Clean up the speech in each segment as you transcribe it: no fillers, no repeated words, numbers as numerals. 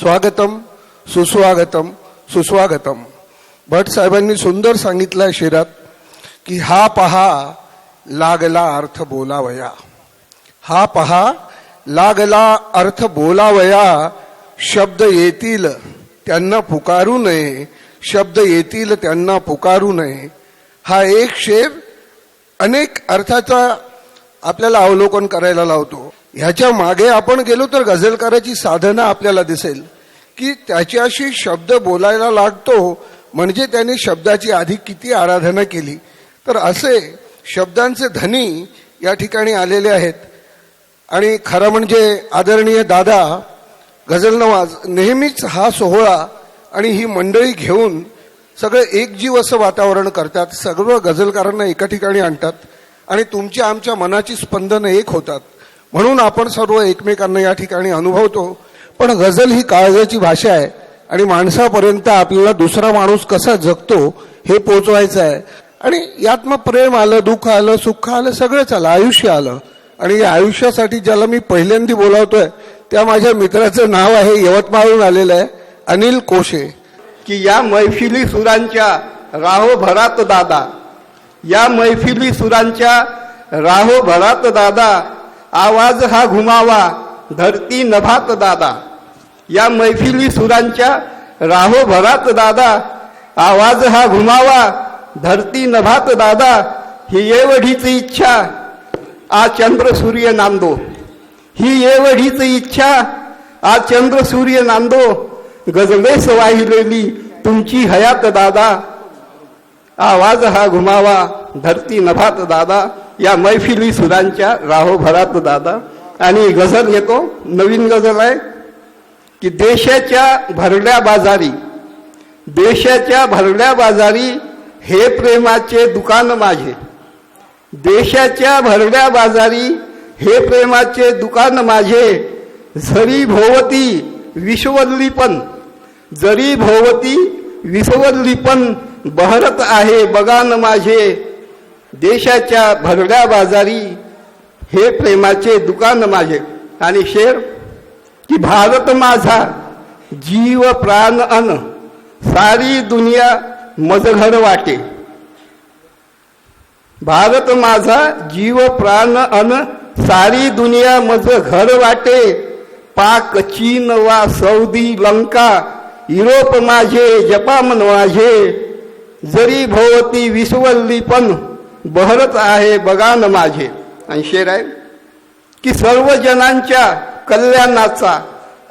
स्वागतम सुस्वागतम सुस्वागतम. भट साहेबांनी सुंदर सांगितलं शिरात की हा पहा लागला अर्थ बोलावया. हा पहा लागला अर्थ बोलावया. शब्द येतील त्यांना पुकारू नये. शब्द येतील त्यांना पुकारू नये. हा एक शेर अनेक अर्थाचा आपल्याला अवलोकन करायला लावतो. ह्याच्या मागे आपण गेलो तर गझलकाराची साधना आपल्याला दिसेल की त्याच्याशी शब्द बोलायला लागतो म्हणजे त्याने शब्दाची आधी किती आराधना केली. तर असे शब्दांचे धनी या ठिकाणी आलेले आहेत. आणि खरं म्हणजे आदरणीय दादा गझल नवाज नेहमीच हा सोहळा आणि ही मंडळी घेऊन सगळं एकजीव असं वातावरण करतात. सर्व गझलकारांना एका ठिकाणी आणतात आणि तुमच्या आमच्या मनाची स्पंदनं एक होतात. म्हणून आपण सर्व एकमेकांना या ठिकाणी अनुभवतो. पण गझल ही काळजाची भाषा आहे आणि माणसापर्यंत आपल्याला दुसरा माणूस कसा जगतो हे पोचवायचं आहे. आणि यात मग प्रेम आलं, दुःख आलं, सुख आलं, सगळंच आलं, आयुष्य आलं. आणि या आयुष्यासाठी ज्याला मी पहिल्यांदा बोलावतोय त्या माझ्या मित्राचं नाव आहे, यवतमाळहून आलेलं आहे, अनिल कोशे. की या मैफिली सुरांच्या राहो भरात दादा, या मैफिली सुरांच्या राहो भरात दादा, आवाज हा घुमावा धरती नभात दादा. या मैफिली सुरांच्या राहो भरात दादा, आवाज हा घुमावा धरती नभात दादा. ही एवढीच इच्छा आ चंद्र सूर्य नांदो, ही एवढीच इच्छा आ चंद्र सूर्य नांदो. गजलेस वाहिलेली तुमची हयात दादा, आवाज हा घुमावा धरती नभात दादा. या मैफिली सुरांच्या राहो भरात दादा. आणि गझल येतो, नवीन गझल आहे की देशाच्या भरल्या बाजारी, देशाच्या भरल्या बाजारी हे प्रेमाचे दुकान माझे. देशाच्या भरल्या बाजारी हे प्रेमाचे दुकान माझे. झरी भोवती विश्वल्लीपन, जरी भोवती विश्वल्लीपन बहरत आहे बगान माझे. देशाच्या भरल्या बाजारी हे प्रेमाचे दुकान माझे. आणि शेर की भारत माझा जीव प्राण अन, सारी दुनिया मजघर वाटे. भारत माझा जीव प्राण अन, सारी दुनिया मज घर वाटे. पाक चीन वा सौदी लंका, युरोप माझे जपान माझे. जरी भोवती विश्वल्लीपन बहरत आहे बगान माझे. आणि शेर आहे की सर्व जनांच्या कल्याणाचा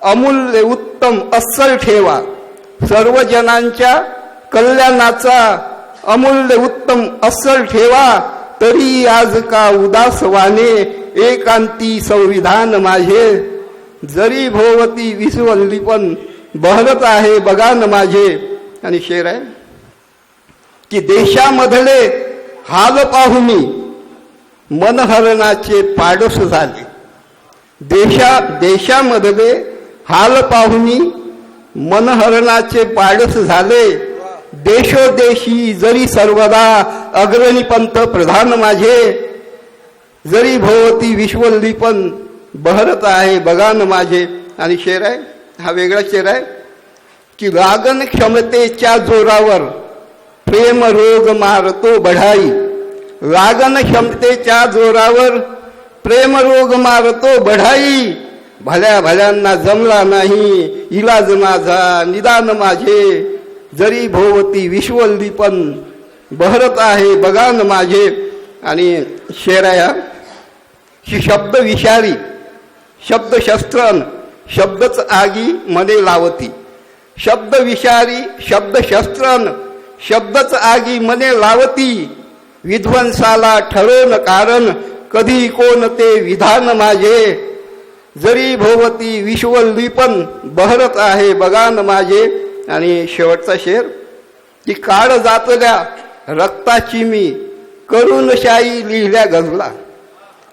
अमूल्य उत्तम अस्सल ठेवा. सर्व जनांच्या कल्याणाचा अमूल्य उत्तम अस्सल ठेवा. तरी आज का उदास वाणे एकांती संविधान माझे. जरी भोवती विश्वल्लीपन बहरत आहे बगान माझे. आणि शेर आहे की देशामधले हाल पाहुनी मनहरणाचे पाडोस झाले. देशामधले हाल पाहुनी मनहरणाचे पाडोस झाले. देशोदेशी जरी सर्वदा अग्रणी पंत प्रधान माझे. जरी भोवती विश्वल्लीपन बहरत आहे बगान माझे. आणि शेर आहे, हा वेगळा शेर आहे की लागन क्षमतेच्या जोरावर प्रेम रोग मारतो बढाई. लागन क्षमतेच्या जोरावर प्रेम रोग मारतो बढाई. भल्या भल्यांना जमला नाही इलाज माझा निदान माझे. जरी भोवती विश्वल्लीपन बहरत आहे बगान माझे. आणि शेराया ही शब्द विषारी शब्द शस्त्रन, शब्दच आगी मने लावती. शब्द विषारी शब्द शस्त्रन, शब्दच आगी मने लावती. विध्वंसाला ठरवून कारण कधी कोणते विधान माझे. जरी भोवती विश्वल्लीपन बहरत आहे बगान माझे. आणि शेवटचा शेर की काळ जातल्या रक्ताची मी करून शाई लिहिल्या गझला.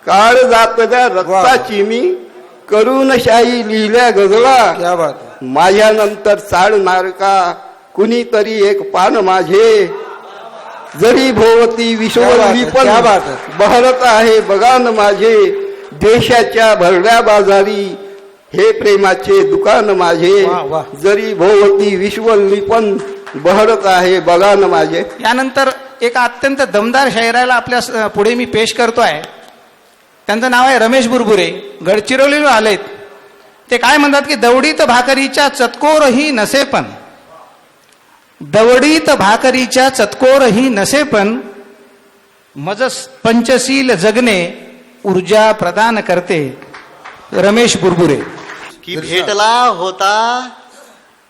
काळ जातल्या रक्ताची मी करून शाई लिहिल्या गझला. क्या बात. माझ्यानंतर चालणार का कुणीतरी एक पान माझे. जरी भोवती विश्वल्लीपन बहरत आहे बगान माझे. देशाच्या भरल्या बाजारी हे प्रेमाचे दुकान माझे वा, वा. जरी भोवती विश्वल पण बहरत आहे बघा न माझे. यानंतर एक अत्यंत दमदार शायराला आपल्या पुढे मी पेश करतोय. त्यांचं नाव आहे रमेश बुरबुरे, गडचिरोलीवर आलेत. ते काय म्हणतात की दवडीत भाकरीच्या चतकोरही नसेपण, दवडीत भाकरीच्या चतकोरही नसेपण, मज पंचशील जगणे ऊर्जा प्रदान करते. रमेश बुरबुरे. की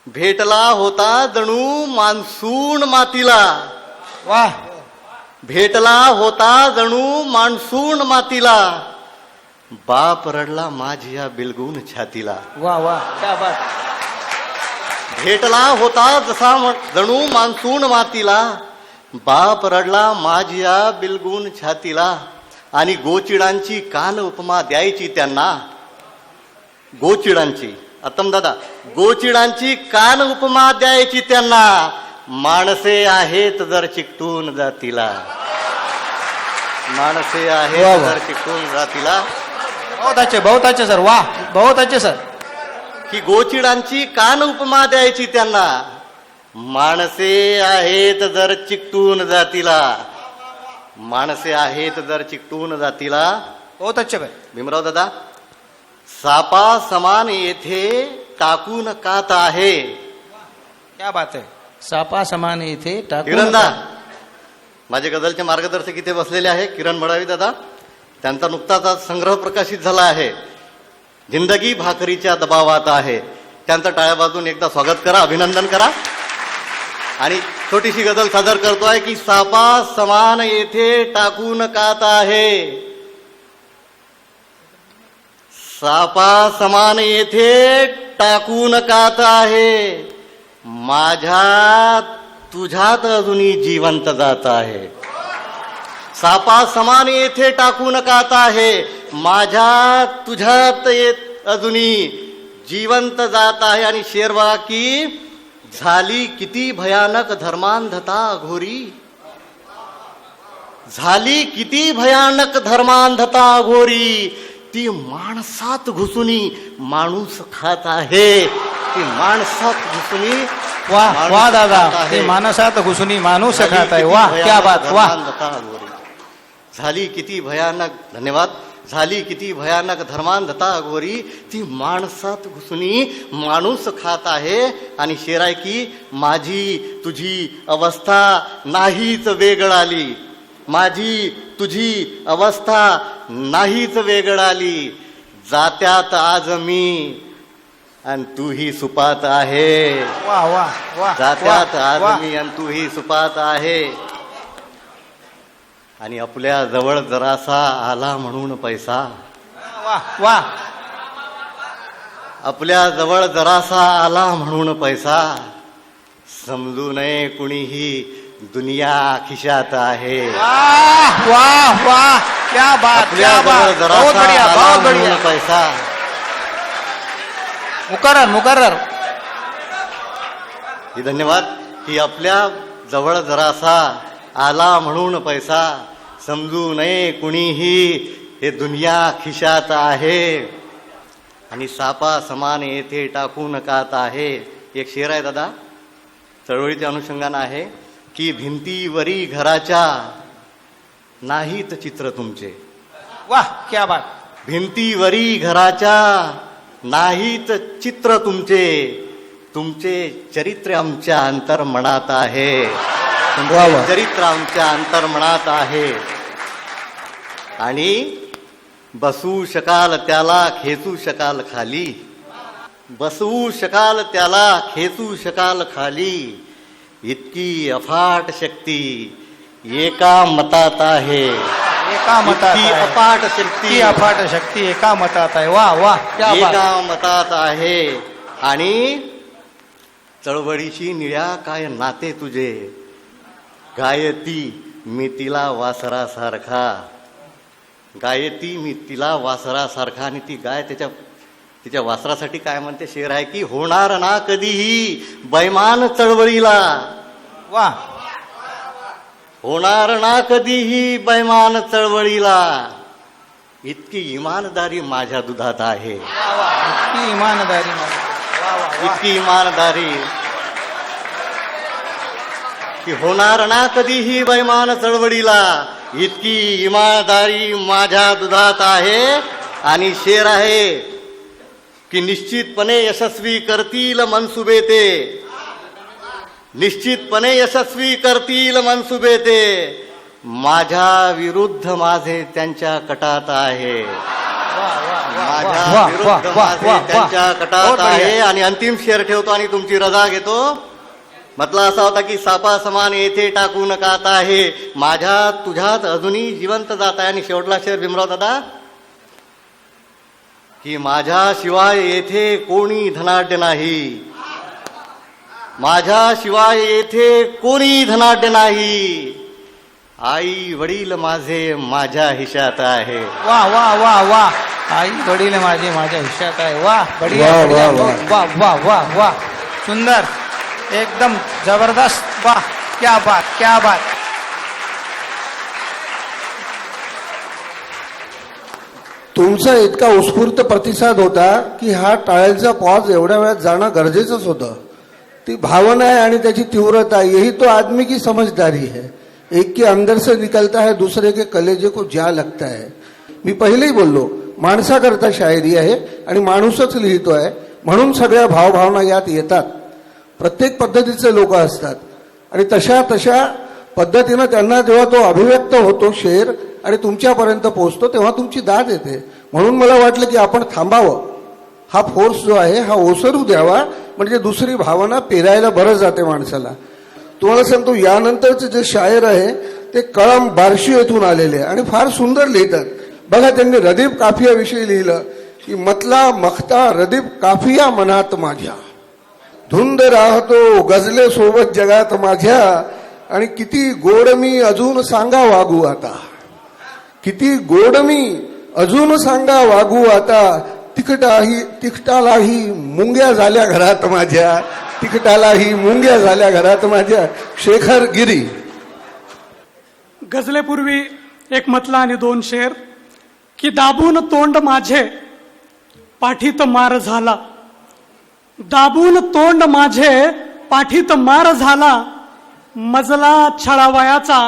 भेटला होता जणू मान्सून मातीला, वा भेटला होता जणू मान्सून मातीला, बाप रडला माझ्या बिलगून छातीला. वा वा क्या बात. भेटला होता जसा जणू मान्सून मातीला, बाप रडला माझ्या बिलगून छातीला. आणि गोचिडांची कान उपमा द्यायची त्यांना, गोचिडांची अतम दादा, गोचिडांची कान उपमा द्यायची त्यांना, माणसे आहेत जर चिकटून जातीला, माणसे आहेत वा, वा. जर चिकटून जातीला. बहुत अच्छे सर, वाह बहुत अच्छे सर. की गोचिडांची कान उपमा द्यायची त्यांना, माणसे आहेत जर चिकटून जातीला, माणसे आहेत जर चिकटून जातीला. बहुत अच्छे भाई. भीमराव दादा, सापा समान येथे टाकून कात आहे. क्या बात आहे. सापा समान इथे टाकून किरणदा, माझे गझलचे मार्गदर्शक इथे बसलेले आहे, किरण मडावी दादा. त्यांचा नुकताच आज संग्रह प्रकाशित झाला आहे, जिंदगी भाकरीच्या दबावात आहे. त्यांचं टाळ्या वाजवून एकदा स्वागत करा, अभिनंदन करा. आणि छोटीशी गझल सादर करतोय की सापा समान येथे टाकून कात आहे, सापा समान येथे टाकून कात आहे, माझ्या तुझ्यात अजूनही जिवंत जात आहे. सापा समान येथे टाकून कात आहे, माझ्या तुझ्यात अजूनही जिवंत जात आहे. आणि शेरवा की झाली किती भयानक धर्मांधता घोरी, झाली किती भयानक धर्मांधता घोरी, ती माणसात घुसुनी माणूस खात आहे, ती माणसात घुसुनी. वाह वाह दादा, ते मानसात घुसुनी माणूस खात आहे. वाह क्या बात. वाह. झाली किती भयानक, धन्यवाद. झाली किती भयानक धर्मांधता गोरी, ती माणसात घुसुनी माणूस खात आहे. आणि शेर आहे की माझी तुझी अवस्था नाहीच वेगळाली, माझी तुझी अवस्था नाहीच वेगळाली, जात्यात आज मी आणि तूही सुपात आहे. वाह वाह वाह. जात्यात आज वाह. मी आणि तूही सुपात आहे. आणि आपल्या जवळ जरासा आला म्हणून पैसा, वाह वाह. आपल्या जवळ जरासा आला म्हणून पैसा, समजू नये कुणीही दुनिया खिशात आहे. वाह वाह वाह क्या बात. आपल्या क्या जवळ बात. बहुत जरासा बढ़िया आला बहुत म्हणून बढ़िया. पैसा. मुकर्रर मुकर्रर. ही धन्यवाद. की आपल्या जवळ जरासा आला म्हणून पैसा, समजू नये कुणीही हे दुनिया खिशात आहे. आणि सापा समान येथे टाकून कात आहे. एक शेर आहे दादा, चळवळीच्या अनुषंगानं आहे की भिंतीवरी घराच्या नाहीत चित्र तुमचे, वाह क्या बात. भिंतीवरी घराच्या नाहीत चित्र तुमचे, तुमचे चरित्र आमच्या अंतर्मनात आहे, तुमचे चरित्र आमच्या अंतर्मनात आहे. आणि बसवू शकाल त्याला खेचू शकाल खाली, बसवू शकाल त्याला खेचू शकाल खाली, इतकी अफाट शक्ती एका मतात आहे, एका मतात इतकी आहे. अफाट शक्ती ती अफाट शक्ती एका मतात आहे. वाह वाह क्या बात. एका मतात आहे. आणि चळवळीशी निळ्या काय नाते तुझे, गायती मी तिला वासरासारखा, गायती मी तिला वासरासारखा. आणि ती गाय तिच्या वासरासाठी काय म्हणते, शेर आहे की होणार ना कधीही बैमान चळवळीला, वाह. होणार ना कधीही बैमान चळवळीला, इतकी इमानदारी माझ्या दुधात आहे. इतकी इमानदारी माझी. वा, वा, वा. इतकी इमानदारी की होणार ना कधीही बैमान चळवळीला. इतकी इमानदारी माझ्या दुधात आहे. आणि शेर आहे की निश्चितपणे यशस्वी करतील मनसुबे ते. निश्चितपणे यशस्वी करतील मनसुबे ते. माझ्या विरुद्ध माझे त्यांच्या कटात आहे. माझ्या वा, विरुद्ध वा, वा, माझे वा, त्यांच्या वा. कटात बहुत बढिया. आहे. आणि अंतिम शेर ठेवतो आणि तुमची रजा घेतो. म्हटलं असा होता की सापा समान येथे टाकू नका आता आहे. माझ्या तुझ्यात अजूनही जिवंत जात आहे. आणि शेवटला शेर भीमराव दादा की माझ्याशिवाय येथे कोणी धनाढ्य नाही. माझ्याशिवाय येथे कोणी धनाढ्य नाही. आई वडील माझे माझ्या हिशात आहे. वा वा वा वा. आई वडील माझे माझ्या हिश्श्यात आहे. वा बढिया वा, बढिया. वा, वा वा वा वा. सुंदर, एकदम जबरदस्त. वा, क्या बात क्या बात. तुमचा इतका उत्स्फूर्त प्रतिसाद होता की हा टाळ्यांचा पॉज एवढ्या वेळात जाणं गरजेचंच होतं. ती भावना है आणि त्याची तीव्रता, यही तो आदमी की समझदारी है. एक के अंदर से निकलता है, दूसरे के कलेजे को जा लगता है. मी पहिलेही बोललो, माणसाकरता शायरी आहे आणि माणूसच लिहितोय म्हणून सगळ्या भावभावना यात येतात. प्रत्येक पद्धतीचे लोक असतात आणि तशा तशा पद्धतीनं त्यांना जेव्हा तो अभिव्यक्त होतो शेर आणि तुमच्यापर्यंत पोहोचतो तेव्हा तुमची दाद येते. म्हणून मला वाटलं की आपण थांबावं. हा फोर्स जो आहे हा ओसरू द्यावा, म्हणजे दुसरी भावना पेरायला बरं जाते माणसाला. तुम्हाला सांगतो, यानंतरचे जे शायर आहे ते कळंब बार्शी येथून आलेले आहे आणि फार सुंदर लिहितात. बघा, त्यांनी रदीप काफियाविषयी लिहिलं की मतला मखता रदीप काफिया मनात माझ्या, धुंद राहतो गजले सोबत जगात माझ्या, आणि किती गोड मी अजून सांगा वागू आता. किती गोड मी अजून सांगा वागू आता. तिखटालाही मुंग्या झाल्या घरात माझ्या, तिखटालाही मुंग्या झाल्या घरात माझ्या. शेखर गिरी. गझलेपूर्वी एक मतला आणि दोन शेर की दाबून तोंड माझे पाठीत मार झाला. दाबून तोंड माझे पाठीत मार झाला. मजला छळावयाचा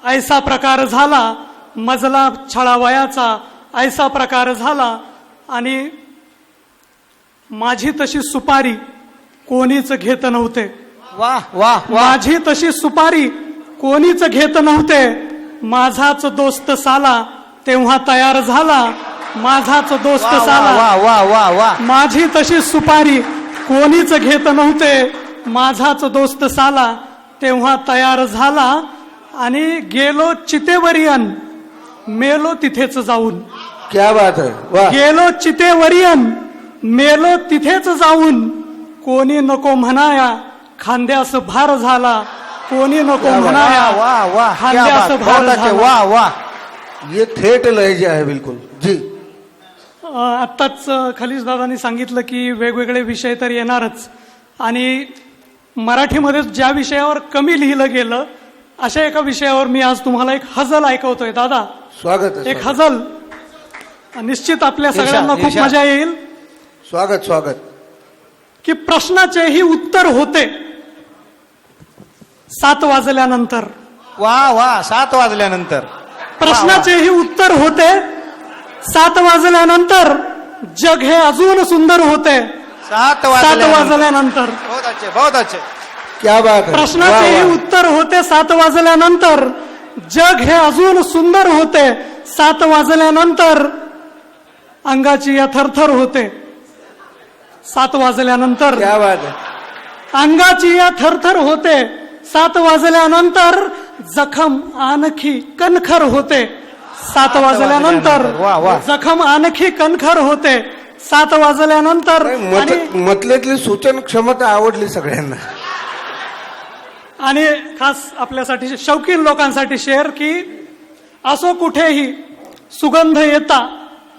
ऐसा प्रकार झाला. मजला छळावयाचा ऐसा प्रकार झाला. आणि माझी तशी सुपारी कोणीच घेत नव्हते. वा वा वा. माझी तशी सुपारी कोणीच घेत नव्हते. माझाच दोस्त साला तेव्हा तयार झाला. माझाच दोस्त वा साला. वा वा वा वा. माझी तशी सुपारी कोणीच घेत नव्हते. माझाच दोस्त साला तेव्हा तयार झाला. आणि गेलो चितेवरियन मेलो तिथेच जाऊन. क्या बात है. वाह. गेलो चितेवरियन मेलो तिथेच जाऊन. कोणी नको म्हणाया खांद्यास भार झाला. कोणी नको म्हणाया वा वा. क्या खांद्यास बात. भार बहुत अच्छे. झाला. वा वा. ये थेट लहजे आहे बिलकुल जी. आत्ताच खलीस दादांनी सांगितलं की वेगवेगळे विषय तर येणारच. आणि मराठीमध्ये ज्या विषयावर कमी लिहिलं गेलं अशा एका विषयावर मी आज तुम्हाला एक हजल ऐकवतोय. दादा, स्वागत आहे. एक हजल निश्चित आपल्या सगळ्यांना खूप इर्षाद. मजा येईल. स्वागत स्वागत. की प्रश्नाचेही उत्तर होते 7 वाजल्यानंतर. वा वा. 7 वाजल्यानंतर. प्रश्नाचेही उत्तर होते 7 वाजल्यानंतर. जग हे अजून सुंदर होते 7 7 वाजल्यानंतर. बहुत अच्छे बहुत अच्छे. क्या बात है. प्रश्नाचेही वाह, वाह. उत्तर होते 7 वाजल्यानंतर. जग हे अजून सुंदर होते 7 वाजल्यानंतर. अंगाची या थरथर होते 7 वाजल्यानंतर. क्या बात है. अंगाची या थरथर होते 7 वाजल्यानंतर. जखम आणखी कणखर होते 7 वाजल्यानंतर. वा, वा. जखम आणखी कणखर होते 7 वाजल्यानंतर. आणि मतल्यातली सूचन क्षमता आवडली सगळ्यांना. आणि खास आपल्यासाठी शौकीन लोकांसाठी शेअर की असो कुठेही सुगंध येता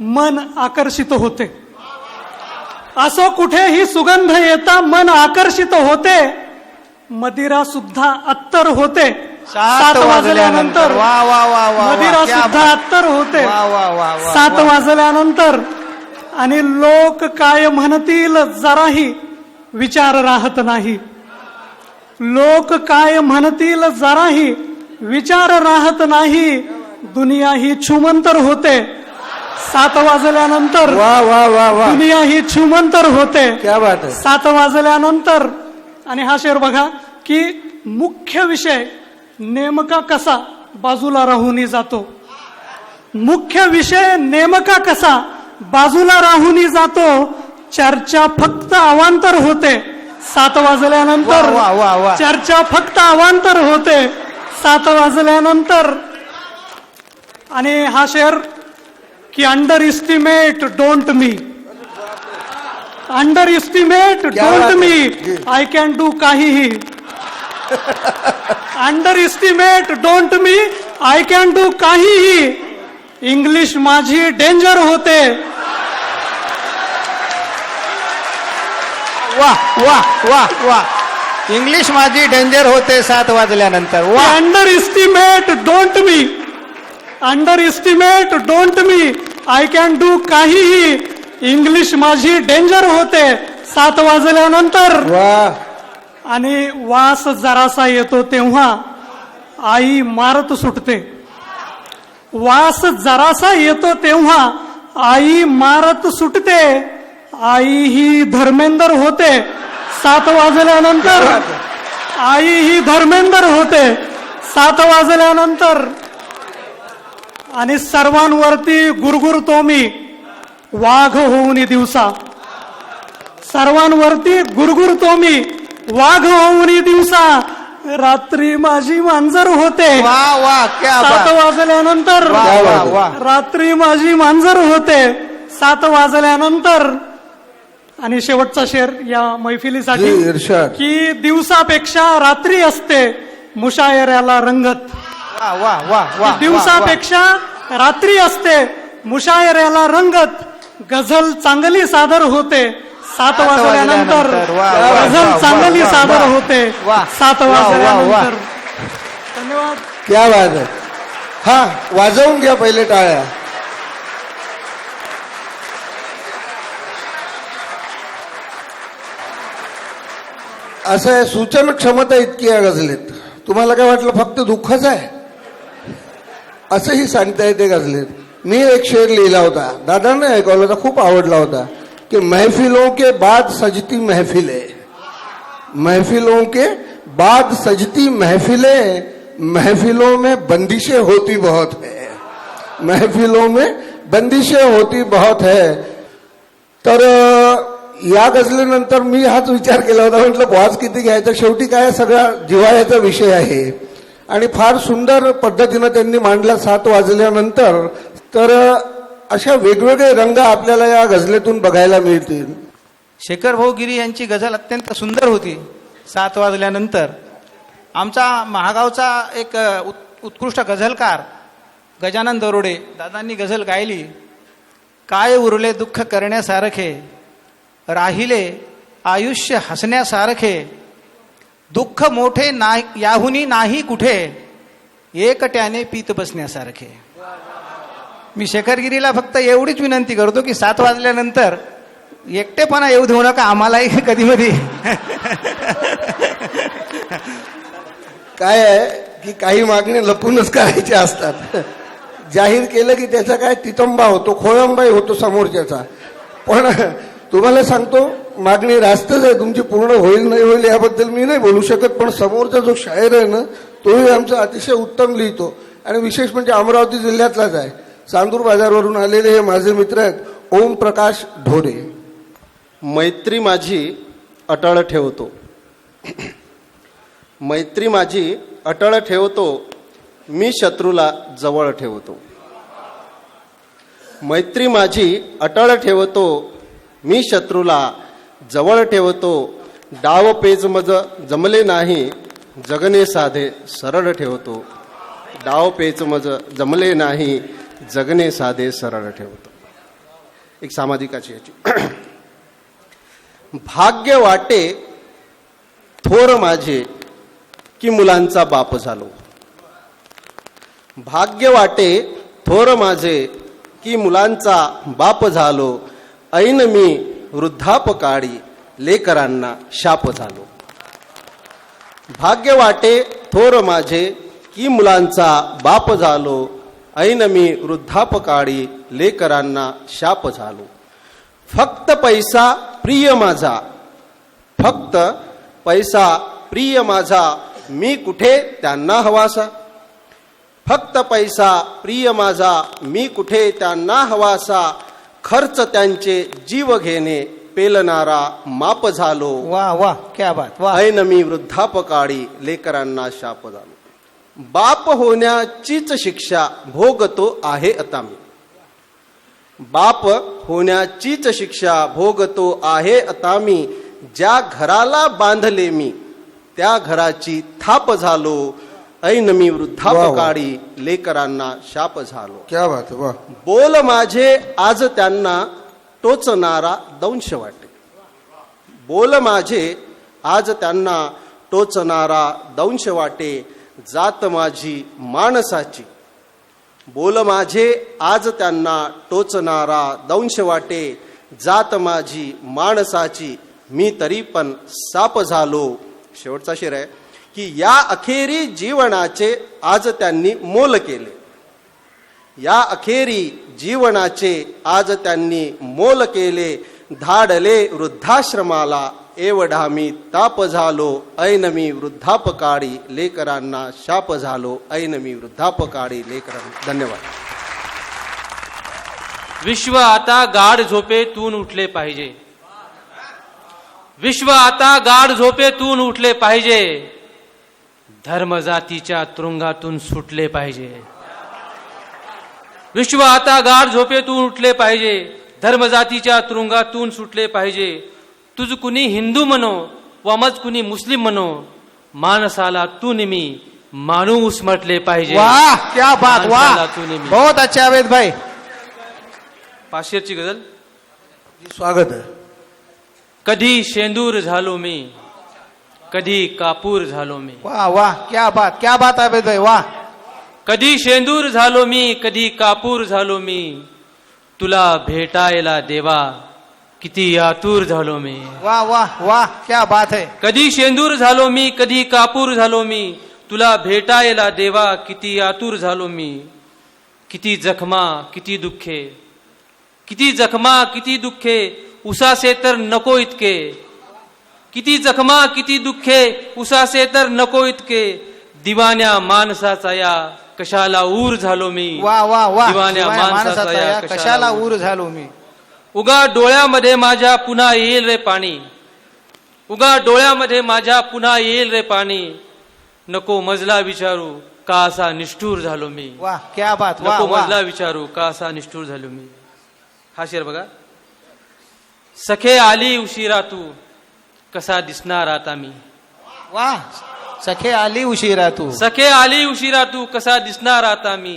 मन आकर्षित होते. असो कुठेही सुगंध येता मन आकर्षित होते. मदिरा सुद्धा अत्तर होते 7 वाजल्यानंतर. वा वा वा वा. मदिरा क्या सुद्धा बात. अत्तर होते वा वा वा वा. 7 वाजल्यानंतर. आणि लोक काय म्हणतील जराही विचार राहत नाही. लोक काय म्हणतील जराही विचार राहत नाही. दुनिया ही छुमंतर होते 7 वाजल्यानंतर. वा वा वा वा, दुनिया ही छुमंतर होते क्या बात आहे. 7 वाजल्यानंतर. आणि हा शेर बघा की मुख्य विषय नेमका कसा बाजूला राहून जातो. मुख्य विषय नेमका कसा बाजूला राहून जातो. चर्चा फक्त अवांतर होते 7 वाजल्यानंतर. वा, वा, वा. चर्चा फक्त अवांतर होते 7 वाजल्यानंतर. आणि हा शेर की under estimate don't me. Under estimate क्या बात डोंट है. मी. जी. आय कॅन डू काहीही. Under estimate don't me. I can do काहीही. इंग्लिश माझी डेंजर होते. वा वा वा वा. इंग्लिश माझी डेंजर होते 7 वाजल्यानंतर. वा. Under estimate don't me. Under estimate don't me. I can do काहीही. इंग्लिश माझी डेंजर होते 7 वाजल्यानंतर. वा, आणि वास जरासा येतो तेव्हा आई मारत सुटते. वास जरासा येतो तेव्हा आई मारत सुटते. आई ही धर्मेंदर होते 7 वाजल्यानंतर. आई ही धर्मेंदर होते 7 वाजल्यानंतर. आणि सर्वांवरती गुरगुरतो मी वाघ होऊन दिवसा. सर्वांवरती गुरगुरतो मी वाघ होऊन दिवसा. रात्री माझी मांजर होते वा वा. क्या 7 बात. वाजल्यानंतर. वा वा वा. रात्री माझी मांजर होते 7 वाजल्यानंतर. आणि शेवटचा शेर या मैफिलीसाठी जी, इर्शाद. की दिवसापेक्षा रात्री असते मुशायऱ्याला रंगत. वा वा वा वा. दिवसापेक्षा रात्री असते मुशायऱ्याला रंगत. गझल चांगली सादर होते 7 वाजल्यानंतर. वा, वा, वा, गझल वा, चांगली वा, सादर वा. होते वा. 7 वा, वा, वा. वाजल्यानंतर. धन्यवाद. क्या बात आहे. हा, वाजवून घ्या पहिले टाळ्या. असं आहे, सूचन क्षमता इतकी आहे गझलेत. तुम्हाला काय वाटलं फक्त दुःखच आहे असंही सांगता येते गझलेत. मी एक शेर लिहिला होता, दादांनी ऐकवला होता, खूप आवडला होता कि महफिलों के बाद सजती महफिलें. महफिलों के बाद सजती महफिलें. महफिलों में बंदिशें होती बहुत है. महफिलों में बंदिशें होती बहुत है. तर या गझलेनंतर मी हाच विचार केला होता, म्हटलं बॉस किती घ्यायचं. शेवटी काय सगळा जिव्हाळ्याचा विषय आहे. आणि फार सुंदर पद्धतीनं त्यांनी मांडला 7 वाजल्यानंतर. तर अशा वेगवेगळे रंग आपल्याला या गझलेतून बघायला मिळतील. शेखर भाऊ गिरी यांची गझल अत्यंत सुंदर होती 7 वाजल्यानंतर. आमचा महागावचा एक उत्कृष्ट गझलकार गजानन दरोडे दादांनी गझल गायली. काय उरले दुःख करण्यासारखे, राहिले आयुष्य हसण्यासारखे, दुःख मोठे नाही याहुनी नाही कुठे, एकट्याने पीत बसण्यासारखे. मी शेखरगिरीला फक्त एवढीच विनंती करतो की 7 वाजल्यानंतर एकटेपणा येऊ देऊ नका आम्हालाही कधी मधी. काय आहे की काही मागणी लपूनच करायचे असतात. जाहीर केलं की त्याचा काय तितंबा होतो, खोळंबाही होतो समोरच्याचा. पण तुम्हाला सांगतो, मागणी रास्तच आहे तुमची. पूर्ण होईल नाही होईल याबद्दल मी नाही बोलू शकत. पण समोरचा जो शायर आहे ना, तोही आमचा अतिशय उत्तम लिहितो. आणि विशेष म्हणजे अमरावती जिल्ह्यातलाच आहे. चांदूर बाजारवरून आलेले हे माझे मित्र आहेत ओम प्रकाश ढोरे. मैत्री माझी अटळ ठेवतो. मैत्री माझी अटळ ठेवतो, मी शत्रूला जवळ ठेवतो. मैत्री माझी अटळ ठेवतो, मी शत्रूला जवळ ठेवतो. डाव पेच मज जमले नाही, जगणे साधे सरळ ठेवतो. डाव पेच मज जमले नाही, जगणे साधे सरळ ठेवतो. एक सामाजिकाची याची. भाग्य वाटे थोर माझे की मुलांचा बाप झालो. भाग्य वाटे थोर माझे की मुलांचा बाप झालो. ऐन मी वृद्धापकाळी लेकरांना शाप झालो. भाग्य वाटे थोर माझे की मुलांचा बाप झालो. ऐन मी वृद्धापकाळी लेकरांना शाप झालो. फक्त पैसा प्रिय माझा, फक्त पैसा प्रिय माझा, मी कुठे त्यांना हवासा. फक्त पैसा प्रिय माझा, मी कुठे त्यांना हवासा. खर्च त्यांचे जीव घेणे पेलणारा माप झालो. वाह वाह क्या बात वाह. ऐन मी वृद्धापकाळी लेकरांना शाप झालो. बाप होण्याचीच शिक्षा भोगतो आहे आता मी. बाप होण्याचीच शिक्षा भोगतो आहे आता मी. ज्या घराला बांधले मी त्या घराची थाप झालो. ऐन मी वृद्धापकाळी लेकरांना शाप झालो. क्या बात आहे, वा. बोल माझे आज त्यांना टोचणारा दंश वाटे. बोल माझे आज त्यांना टोचणारा दंश वाटे. जात माझी माणसाची. बोल माझे आज त्यांना टोचणारा दंश वाटे. जात माझी माणसाची, मी तरी पण साप झालो. शेवटचा शेर आहे की या अखेरी जीवनाचे आज त्यांनी मोल केले. या अखेरी जीवनाचे आज त्यांनी मोल केले. धाडले वृद्धाश्रमाला एवढा मी ताप झालो. ऐन मी वृद्धापकाळी लेकरांना शाप झालो. ऐन मी वृद्धापकाळी लेकरांना. धन्यवाद. विश्व आता गाढ झोपेतून उठले पाहिजे. विश्व आता गाढ झोपेतून उठले पाहिजे. धर्मजातीच्या तुरुंगातून सुटले पाहिजे. विश्व आता गाढ झोपेतून उठले पाहिजे. धर्मजातीच्या तुरुंगातून सुटले पाहिजे. तुझ कुणी हिंदू म्हणो व मज कुणी मुस्लिम म्हणो, माणसाला तू नेहमी माणूस म्हटले पाहिजे. वाह क्या बात माणसाला वाह. तू नेहमी. बहुत अच्छा अवेद भाई. पाशेरची गझल. स्वागत आहे. कधी शेंदूर झालो मी, कधी कापूर झालो मी. वाह वाह क्या बात अवेद भाई वाह. कधी शेंदूर झालो मी, कधी कापूर झालो मी. तुला भेटायला देवा किती आतुर झालो मी. वाह वाह वाह क्या बात है. कधी शेंदूर झालो मी, कधी कापूर झालो मी. तुला भेटायला देवा किती आतुर झालो मी. किती जखमा किती दुःखे, किती जखमा किती दुःखे, उसासे तर नको इतके. किती जखमा किती दुःखे, उसासे तर नको इतके. दिवाण्या माणसाचा या कशाला ऊर झालो मी. वाह वाह वाह. दिवाण्या माणसाचा या कशाला ऊर झालो मी. उगा डोळ्यामध्ये माझ्या पुन्हा येईल रे पाणी. उगा डोळ्यामध्ये माझ्या पुन्हा येईल रे पाणी. नको मजला विचारू का असा निष्ठूर झालो मी. वाह क्या बात वाह नको वाह. मजला विचारू का असा निष्ठूर झालो मी. हा शेर बघा. सखे आली उशिरा तू कसा दिसणार आता मी. वाह. सखे आली उशिरा तू. सखे आली उशिरा तू कसा दिसणार आता मी.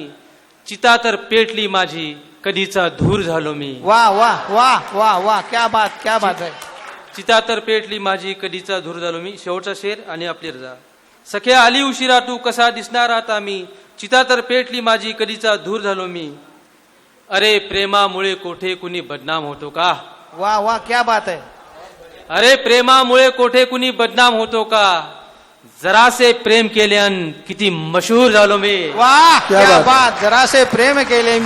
चिता तर पेटली माझी कधीचा धूर झालो मी. वाह वाह वाह वाह वाह क्या बात है. चिता तर पेटली माझी कधीचा धूर झालो मी. शेवटचा शेर आणि आपली रजा. सखे आली उशिरा तू कसा दिसणार आता मी. चिता तर पेटली माझी कधीचा धूर झालो मी. अरे प्रेमामुळे कोठे कुणी बदनाम होतो का. वाह वाह क्या बात है. अरे प्रेमामुळे कोठे कुणी बदनाम होतो का. जरासे प्रेम केल्यान किती मशहूर झालो मी. वाह क्या क्या बात. बात. जरासे प्रेम केले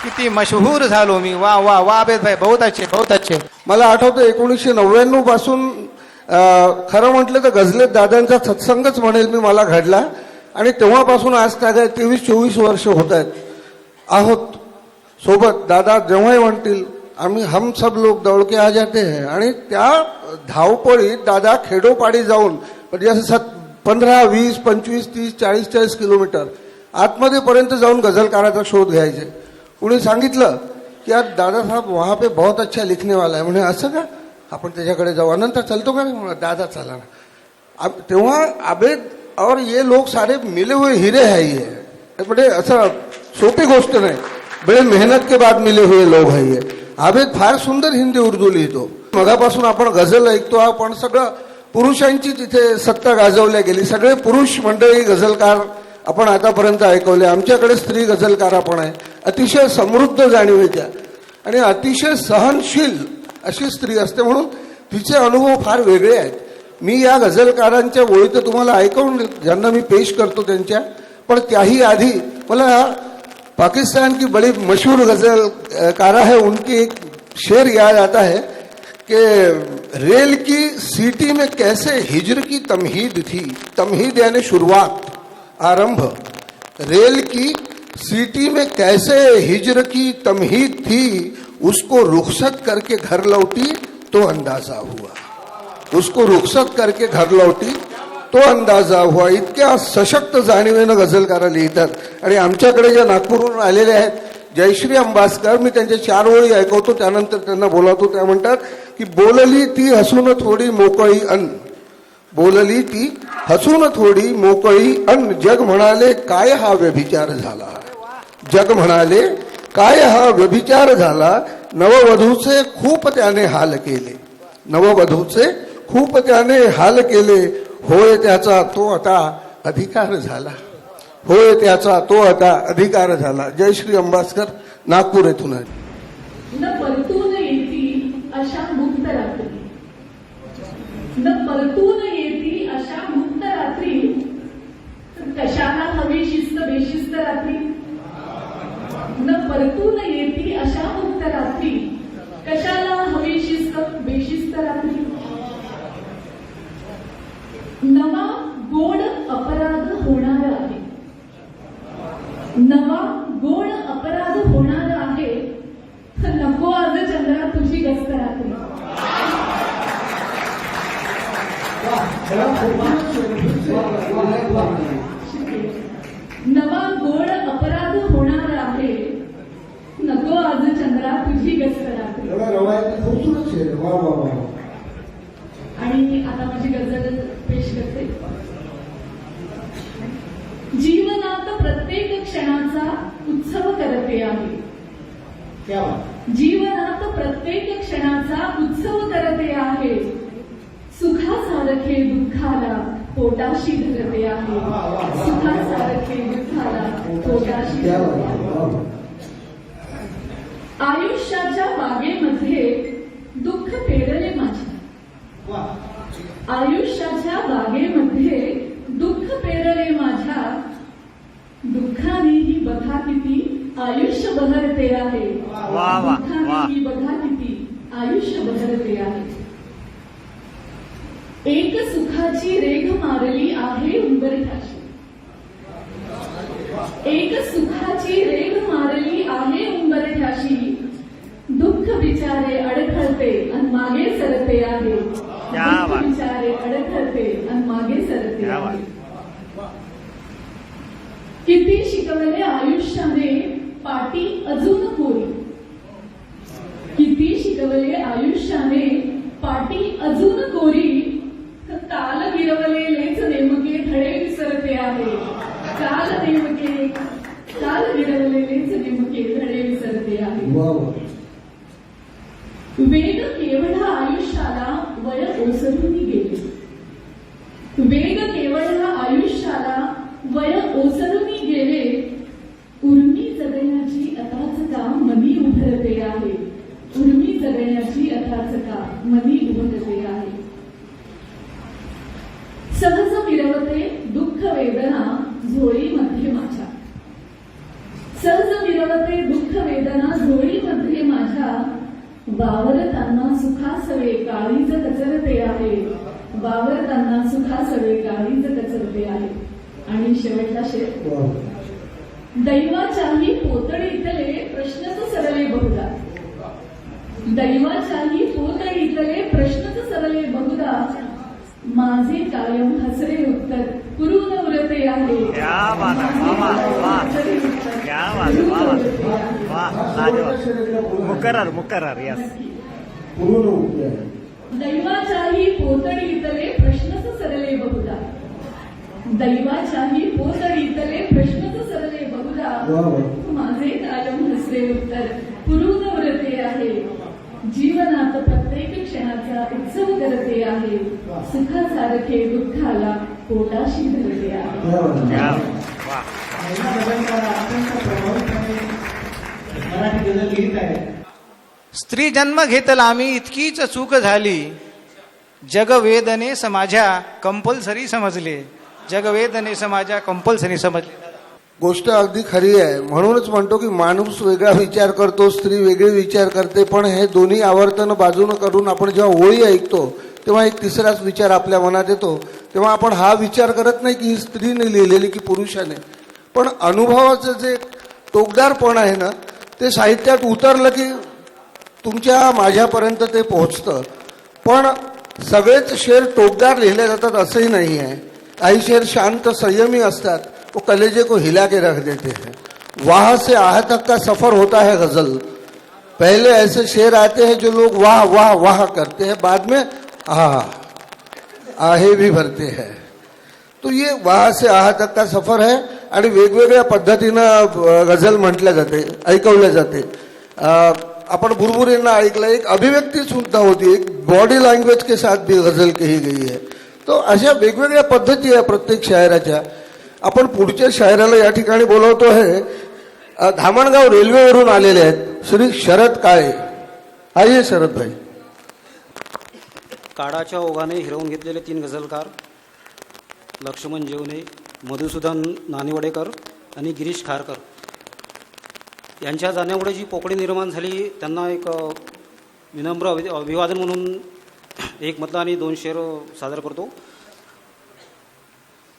किती मशहूर झालो मी. वाह वाह वाह अभेद भाई बहुत अच्छे. मला आठवतं 1999 पासून खरं म्हटलं तर गझलेत दादांचा सत्संगच म्हणेल मी मला घडला. आणि तेव्हापासून आज काय 23-24 वर्ष होत आहोत सोबत. दादा जेव्हाही म्हणतील आम्ही हम सब लोग दौड़ के आ जाते हैं. आणि त्या धावपळीत दादा खेडोपाडी जाऊन म्हणजे असं 15, 20, 25, 30, 40 किलोमीटर आतमध्ये पर्यंत जाऊन गझलकाराचा शोध घ्यायचे. कुणी सांगितलं की यार दादा साहब वहाँ पे बहुत अच्छा लिखने वाला है. म्हणे असं का, आपण त्याच्याकडे जाऊ. अनंतर चलतो का नाही. दादा चला ना. तेव्हा आबेद और ये लोग सारे मिले हुए हीरे है. ये म्हणजे असं सोपी गोष्ट नाही. बड़े मेहनत के बाद मिले हुए लोग है ये. आबेद फार सुंदर हिंदी उर्दू लिहितो. मगापासून आपण गझल ऐकतो. आपण सगळं पुरुषांची तिथे सत्ता गाजवल्या गेली. सगळे पुरुष मंडळी गझलकार आपण आतापर्यंत ऐकवले. आमच्याकडे स्त्री गझलकार पण आहे. अतिशय समृद्ध जाणीव आहे त्या आणि अतिशय सहनशील अशी स्त्री असते. म्हणून तिचे अनुभव फार वेगळे आहेत. मी या गझलकारांच्या ओळी तर तुम्हाला ऐकवून ज्यांना मी पेश करतो त्यांच्या, पण त्याही आधी मला पाकिस्तान की बड़ी मशहूर गजलकारा है, उनकी एक शेर याद आता है कि रेल की सीटी में कैसे हिजर की तमहीद थी. तमहीद यानी शुरुआत, आरंभ. रेल की सीटी में कैसे हिजर की तमहीद थी, उसको रुखसत करके घर लौटी तो अंदाजा हुआ. उसको रुखसत करके घर लौटी तो अंदाजा हुआ. इतक्या सशक्त जाणीवेनं गझलकारा लिहितात. आणि आमच्याकडे ज्या नागपूरहून आलेल्या आहेत, जयश्री अंबासकर, मी त्यांच्या 4 ओळी ऐकवतो, त्यानंतर त्यांना बोलावतो. त्या म्हणतात की बोलली ती हसून थोडी मोकळी अन, बोलली ती हसून थोडी मोकळी अन, जग म्हणाले काय हा व्यभिचार झाला. जग म्हणाले काय हा व्यभिचार झाला. नववधूचे खूप त्याने हाल केले. नववधूचे खूप त्याने हाल केले. होय त्याचा तो आता अधिकार झाला. होय त्याचा तो आता अधिकार झाला. जयश्री अंबासकर, नागपूर येथून आहे. न परतून येती अशा मुक्त रात्री, न परतून येती अशा मुक्त रात्री, कशाला हवी शिस्त बेशिस्त रात्री. न परतून येती अशा मुक्त रात्री, कशाला हवी शिस्त बेशिस्त रात्री. नवा गोड अपराध होणार आहे, नवा गोड अपराध होणार आहे. नको आज चंद्रा तुझी गस्त रात्री. नवा गोड अपराध होणार आहे. नको आज चंद्रा तुझी गस्त रात्री. आणि आता माझी गझल पेश करते. जीवनात प्रत्येक क्षणाचा उत्सव करते आहे. जीवनात प्रत्येक क्षणाचा उत्सव करते आहे. सुखासारखे दुःखाला पोटाशी धरते आहे. सुखासारखे दुःखाला पोटाशी धरते आहे. आयुष्याच्या बागेमध्ये दुःख पेरले माझ्या. आयुष्याच्या बागेमध्ये दुःख पेरले माझ्या. दुःखानेही बघा किती आयुष्य बहरते आहे. दुःखानेही बघा किती आयुष्य बहरते आहे. एक सुखाची रेघ मारली आहे उंबरठ्याशी. एक सुखाची रेघ मारली आहे उंबरठ्याशी. दुःख बिचारे अडखळते आणि मागे सरते आहे. दुःख बिचारे अडखळते आणि मागे सरते आहे. किती शिकवले आयुष्याने पाटी अजून कोरी. किती शिकवले आयुष्याने पाटी अजून कोरी. काल गिरवलेलेच नेमके धडे विसरते आहे. काल गिरवलेलेच नेमके धडे विसरते आहे. वेग केवढा आयुष्याला वय ओसरून गेले. वेग केवढा आयुष्याला वय ओसरून गेले. उर्मी जगण्याची अथाच का मनी उभरते आहे. उर्मी जगण्याची अथाच का मनी उभरते आहे. सहज मिरवते दुःख वेदना झोळीमध्ये माझ्या. सहज मिरवते दुःख वेदना झोळीमध्ये माझ्या. वावरताना सुखासवे काळीज कचरते आहे. वावरताना सुखासवे काळीज कचरते आहे. आणि शेवटला शेर. दैवाच्याही पोतडीतले प्रश्नच सरले बहुधा. दैवाच्याही पोतडीतले प्रश्नच सरले बहुधा. माझे कायम हसरे उत्तर पुरून उरते आहे. दैवाच्याही पोतडीतले प्रश्नच सरले बहुधा. दैवाच्याही पोतडीतले प्रश्नच सरले बहुधा. माझे कायम हसरे उत्तर पुरून उरते आहे. जीवनात प्रत्येक क्षणाचा उत्सव करते आहे. सुखासारखे दुःखाला पोटाशी धरते आहे. मराठी गझल लिहित आहे. स्त्री जन्म घेतला आम्ही इतकीच चूक झाली, जगवेदने समाजा कंपल्सरी समजले, जगवेदने समाजा कंपल्सरी समजले. गोष्ट अगदी खरी आहे. म्हणूनच म्हणतो की माणूस वेगळा विचार करतो, स्त्री वेगळी विचार करते, पण हे दोन्ही आवर्तन बाजूनं करून आपण जेव्हा ओळी ऐकतो तेव्हा एक तिसराच विचार आपल्या मनात येतो. तेव्हा आपण हा विचार करत नाही की ही स्त्रीने लिहिलेली की पुरुषाने, पण अनुभवाचं जे टोकदारपण आहे ना ते साहित्यात उतरलं की तुमच्या माझ्यापर्यंत ते पोहोचतं. पण सगळेच शेर टोकदार लिहिले जातात असंही नाही आहे. काही शेर शांत संयमी असतात, वो कलेजे को हिला के रख देते हैं. वाह से आह तक का सफर होता है गजल. पहले ऐसे शेर आते हैं जो लोग वाह वाह वाह करते हैं, बाद में आहे भी भरते हैं. तो ये वाह से आह तक का सफर है आणि वेगवेगळ्या पद्धतीनं गझल म्हटल्या जाते, ऐकवल्या जाते. आपण बुरबुरेंना ऐकलं, एक अभिव्यक्ती सुद्धा होती, एक बॉडी लँग्वेज के साथ भी गझल कही गई है. तो अशा वेगवेगळ्या पद्धती आहे प्रत्येक शायराच्या. आपण पुढच्या शायराला या ठिकाणी बोलवतो आहे. धामणगाव रेल्वेवरून आलेले आहेत श्री शरद काळे. आइए शरद भाई. काळाच्या ओघाने हिरवून घेतलेले 3 गझलकार लक्ष्मण जेवणे, मधुसूदन नानिवडेकर आणि गिरीश खारकर यांच्या जाण्यामुळे जी पोकळी निर्माण झाली त्यांना एक विनम्र अभिवादन म्हणून एक मतला आणि 2 शेर सादर करतो.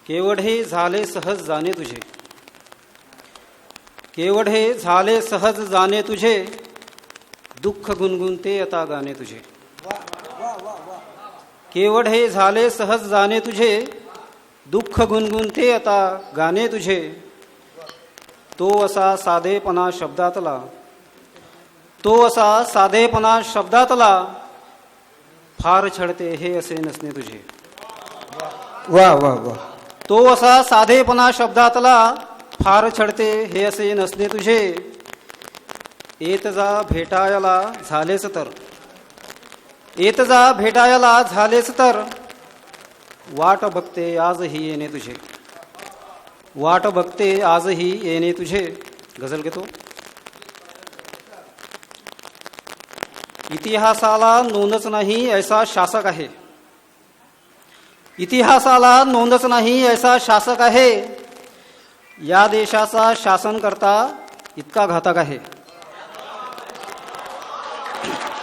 केवढ हे झाले सहज जाणे तुझे, केवढ हे झाले सहज जाणे तुझे, दुःख गुणगुणते आता गाणे तुझे. केवढ हे झाले सहज जाणे तुझे, दुःख गुणगुणते आता गाणे तुझे. तो असा साधेपणा शब्दातला, तो असा साधेपणा शब्दातला, फार छळते हे असे नसणे तुझे. वा वा वा. तो असा साधेपणा शब्दातला, फार छळते हे असे नसणे तुझे. येत जा भेटायला झालेस तर, येत जा भेटायला झालेस तर, वाट बघते आजही येणे तुझे, वाट बघते आजही येणे तुझे. गझल घेतो. इतिहासाला नोंदच नाही ऐसा शासक आहे, इतिहासाला नोंदच नाही ऐसा शासक आहे, या देशाचा शासन करता इतका घातक आहे.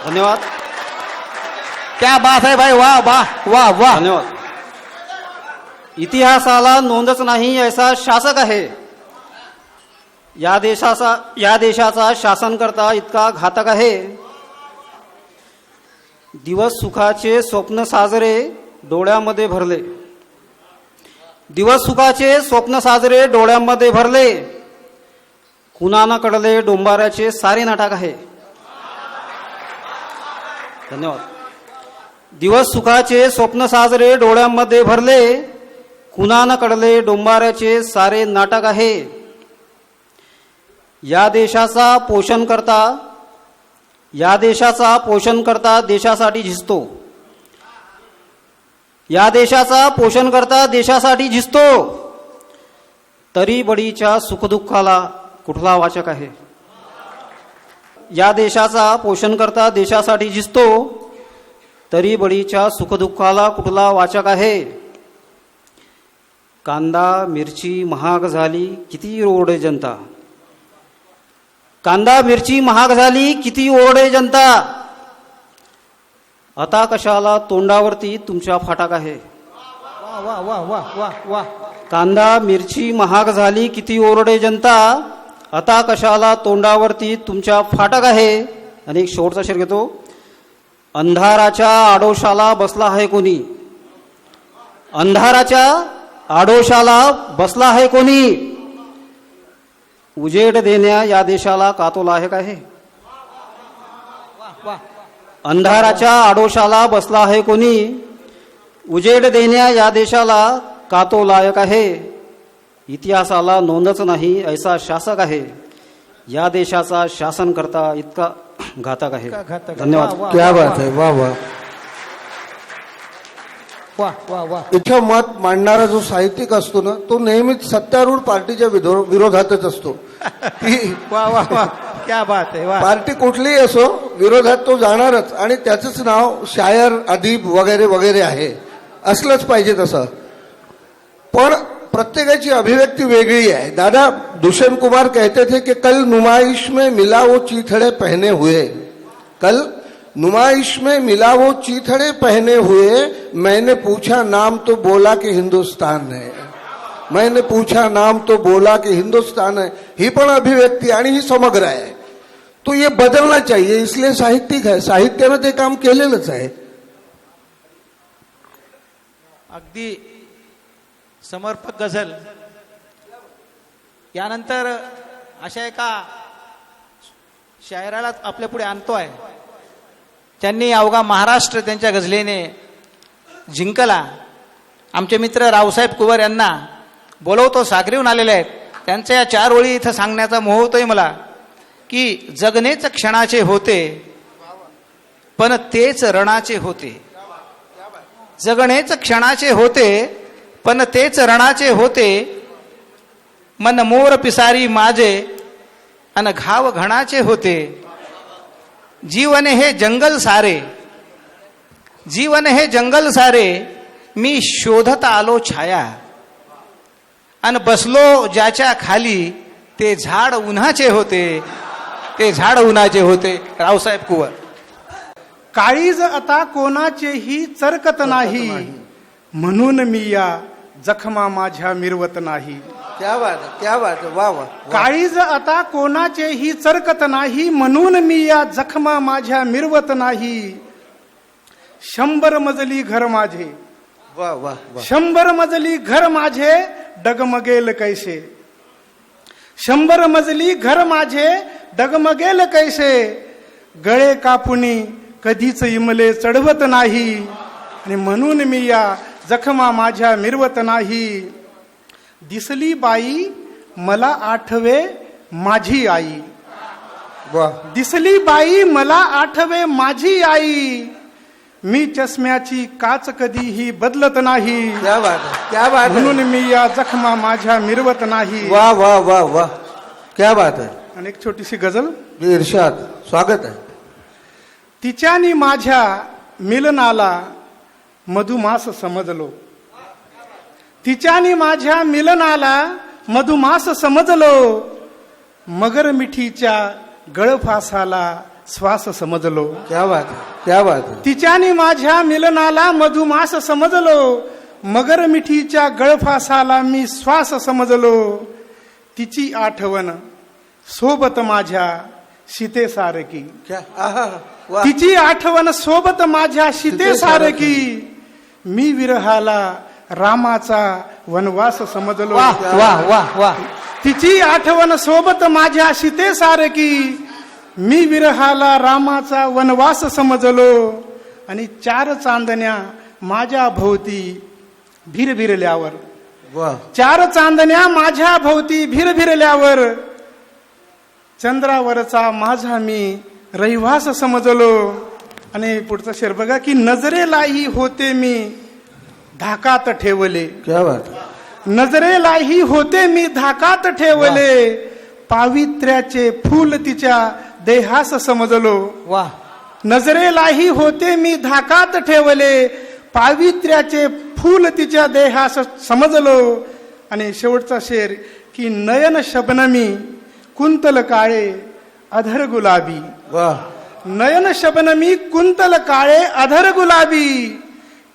धन्यवाद. क्या बात है भाई, वाह वाह वाह वाह. धन्यवाद. इतिहासाला नोंदच नाही ऐसा शासक आहे, या देशाचा शासन करता इतका घातक आहे. दिवस सुखाचे स्वप्न साजरे डोळ्यामध्ये भरले, दिवस सुखाचे स्वप्न साजरे डोळ्यामध्ये भरले, कुणाना कडले डोंबाऱ्याचे सारे नाटक आहे. धन्यवाद. दिवस सुखाचे स्वप्न साजरे डोळ्यामध्ये भरले, कुणाना कडले डोंबाऱ्याचे सारे नाटक आहे. या देशाचा पोषण करता, या देशाचा पोषण करता देशासाठी झिजतो, या देशाचा पोषण करता देशासाठी झिजतो, तरी बडीच्या सुखदुःखाला कुठला वाचक आहे. या देशाचा पोषण करता देशासाठी झिजतो, तरी बडीच्या सुखदुःखाला कुठला वाचक आहे. कांदा मिरची महाग झाली किती ओरडे जनता, कांदा मिरची महाग झाली किती ओरडे जनता, आता कशाला तोंडावरती तुमच्या फाटाक आहे. वाह वाह वाह वाह वाह. कांदा मिरची महाग झाली किती ओरडे जनता, आता कशाला तोंडावरती तुमच्या फाटक आहे. आणि एक शेवटचा शेर घेतो. अंधाराच्या आडोशाला बसला आहे कोणी, अंधाराच्या आडोशाला बसला आहे कोणी, उजेड देण्या या देशाला कातो लायक आहे. अंधाराच्या आडोशाला बसला आहे कोणी, उजेड देण्या या देशाला कातो लायक आहे. इतिहासाला नोंदच नाही ऐसा शासक आहे, या देशाचा शासन करता इतका घातक आहे. धन्यवाद. क्या बात है, वाह वाह. वाह वाह वाह. इथं मत मांडणारा जो साहित्यिक असतो ना तो नेहमीच सत्तारूढ पार्टीच्या विरोधातच असतो. ती वाह वाह वाह. क्या बात है, वाह. पार्टी कुठलीही असो विरोधात तो जाणारच आणि त्याचंच नाव शायर अदीब वगैरे वगैरे आहे, असलंच पाहिजे तसं. पण प्रत्येकाची अभिव्यक्ती वेगळी आहे. दादा दुष्यंत कुमार कहते थे कि कल नुमाइश में मिला वो चीथड़े पहने हुए, कल नुमाइश में मिला वो चीथड़े पहने हुए, मैंने पूछा नाम तो बोला कि हिंदुस्तान है, मैंने पूछा नाम तो बोला कि हिंदुस्तान है. ही पण अभिव्यक्ती आणि ही समग्र आहे. तो ये बदलना चाहिए, इसलिए साहित्यिक है, साहित्यानं ते काम केलेलंच आहे. अगदी समर्पक गझल. यानंतर अशा एका शायराला आपल्या पुढे आणतोय, त्यांनी अवघा महाराष्ट्र त्यांच्या गझलेने जिंकला. आमचे मित्र रावसाहेब कुवर यांना बोलवतो, सागरीहून आलेले आहेत. त्यांच्या या 4 ओळी इथं सांगण्याचा मोह होतोय मला, की जगणेच क्षणाचे होते पण तेच रणाचे होते. जगणेच क्षणाचे होते पण तेच रणाचे होते, मन मोर पिसारी माझे अन घाव घणाचे होते. जीवन हे जंगल सारे, जीवन हे जंगल सारे, मी शोधत आलो छाया, अन बसलो ज्याच्या खाली ते झाड उन्हाचे होते, ते झाड उन्हाचे होते. रावसाहेब कुवर. काळीज आता कोणाचेही चरकत नाही, म्हणून मी या जखमा माझ्या मिरवत नाही. क्या बात है, क्या बात है, वा वा. काळीज आता कोणाचेही चरकत नाही, म्हणून मी या जखमा माझ्या मिरवत नाही. 100 मजली घर माझे, वा वा वा. 100 मजली घर माझे डगमगेल कैसे, 100 मजली घर माझे डगमगेल कैसे. गळे कापुनी कधीच इमले चढवत नाही, आणि म्हणून मी या जखमा माझ्या मिरवत नाही. दिसली बाई मला आठवे माझी आई, वा. दिसली बाई मला आठवे माझी आई. मी चष्म्याची काच कधीही बदलत नाही, क्या बात है, क्या बात है. म्हणून मी या जखमा माझ्या मिरवत नाही. वा वा वा वा, क्या बात है. आणि एक छोटीशी गझल. इर्शाद, स्वागत आहे. तिच्यानी माझ्या मिलनाला मधुमास समजलो, तिच्यानी माझ्या मिलनाला मधुमास समजलो. मगर मिठीच्या गळफासाला श्वास समजलो. क्या बात है, क्या बात है. तिच्यानी माझ्या मिलनाला मधुमास समजलो, मगर मिठीच्या गळफासाला मी श्वास समजलो. तिची आठवण सोबत माझ्या सीतेसारकी, क्या, आहा, वा. तिची आठवण सोबत माझ्या सीतेसारकी. मी विरहाला रामाचा वनवास समजलो. वा वा वा वा. तिची आठवण सोबत माझ्या सीतेसारकी. मी विरहाला रामाचा वनवास समजलो. आणि 4 चांदण्या माझ्या भोवती भिरभिरल्यावर, वा. 4 चांदण्या माझ्या भोवती भिरभिरल्यावर, चंद्रावरचा माझा मी रहिवास समजलो. आणि पुढचा शेर बघा, की नजरेलाही होते मी धाकात ठेवले, क्या बात है. नजरेलाही होते मी धाकात ठेवले. पावित्र्याचे फूल तिच्या देहास समजलो. वा. नजरेलाही होते मी धाकात ठेवले, पावित्र्याचे फूल तिच्या देहास समजलो. आणि शेवटचा शेर, की नयन शबनमी कुंतल काळे अधर गुलाबी, वा. नयन शबनमी कुंतल काळे अधर गुलाबी.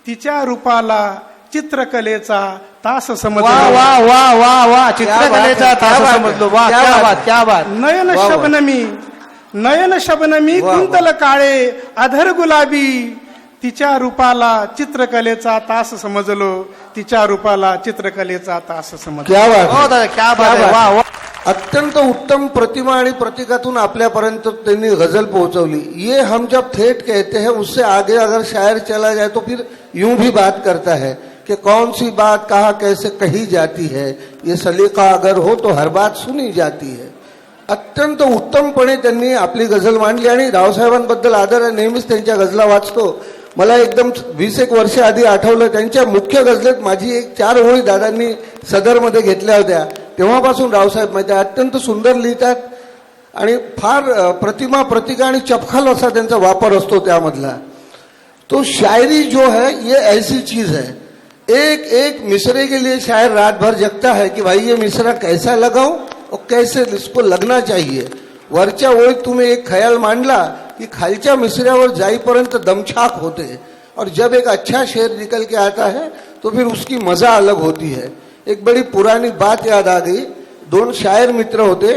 तिच्या रूपाला चित्रकलेचा तास वा समजलो. वा वा वा वा. चित्रकलेचा तास समजलो. वा, क्या बात, क्या बात. नयन वा, वा. शबनमी, नयन शबनमी वा, वा. कुंतल काळे अधर गुलाबी. तिच्या रूपाला चित्रकलेचा तास समजलो, तिच्या रूपाला चित्रकलेचा तास समजलो. क्या बात हो है. दादा, क्या बात आहे. वा वा. अत्यंत उत्तम प्रतिमा आणि प्रतीकातून आपल्यापर्यंत त्यांनी गजल पहुंचवली. ये हम जब ठेठ कहते हैं, उससे आगे अगर शायर चला जाए तो फिर यूं भी बात करता है कि कौन सी बात कहा कैसे कही जाती है, ये सलीका अगर हो तो हर बात सुनी जाती है. अत्यंत उत्तमपणे त्यांनी आपली गझल मांडली. आणि रावसाहेबांबद्दल आदर आहे, नेहमीच त्यांच्या गझला वाचतो. मला एकदम 20 वर्ष आधी आठवलं, त्यांच्या मुख्य गझलेत माझी 4 ओळी दादांनी सदरमध्ये घेतल्या होत्या. तेव्हापासून रावसाहेब माहिती अत्यंत सुंदर लिहितात आणि फार प्रतिमा प्रतिका आणि चपखल असा त्यांचा वापर असतो त्यामधला. तो शायरी जो है ये ऐसी चीज है, एक एक मिसरे के लिए शायर रात भर जगता है कि भाई ये मिसरा कैसा लगाऊं और कैसे इसको लगना चाहिए. वरच्या ओळीत तुम्ही एक ख्याल मांडला कि खालच्या मिसऱ्यावर जाईपर्यंत दमछाक होते, और जब एक अच्छा शेर निकल के आता है तो फिर उसकी मजा अलग होती है. एक बड़ी पुरानी बात याद आ गई. दोन शायर मित्र होते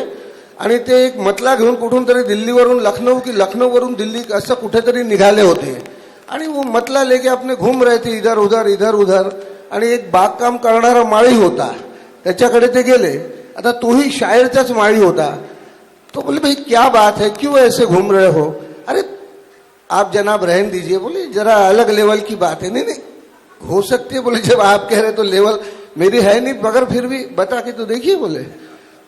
आणि ते एक मतला घेऊन कुठून तरी दिल्लीवरून लखनऊ की लखनऊवरून दिल्ली असं कुठेतरी निघाले होते, आणि वो मतला लेके अपने घूम रहे थे इधर उधर. आणि एक बागकाम करणारा माळी होता, त्याच्याकडे ते गेले. आता तोही शायरचाच माळी होता. तो बोले भाई क्या बात है, क्यों ऐसे घूम रहे हो? अरे आप जनाब रहन दीजिए, बोले जरा अलग लेवल की बात है. नहीं हो सकती है, बोले जब आप कह रहे तो लेवल मेरी है नहीं, मगर फिर भी बता के तो देखिए. बोले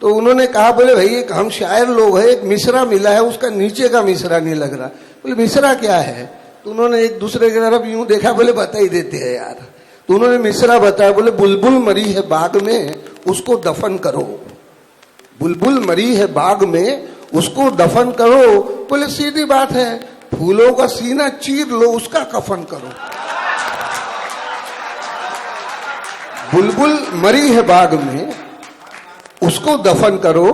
तो उन्होंने कहा, बोले भाई एक हम शायर लोग हैं, एक मिसरा मिला है, उसका नीचे का मिसरा नहीं लग रहा. बोले मिसरा क्या है? तो उन्होंने एक दूसरे की तरफ यूं देखा, बोले बता ही देते हैं यार. तो उन्होंने मिसरा बताया, बोले बुलबुल मरी है बाग में उसको दफन करो. बुलबुल मरी है बाग में उसको दफन करो. बोले सीधी बात है, फूलों का सीना चीर लो उसका कफन करो. बुलबुल मरी है बाग में उसको दफन करो,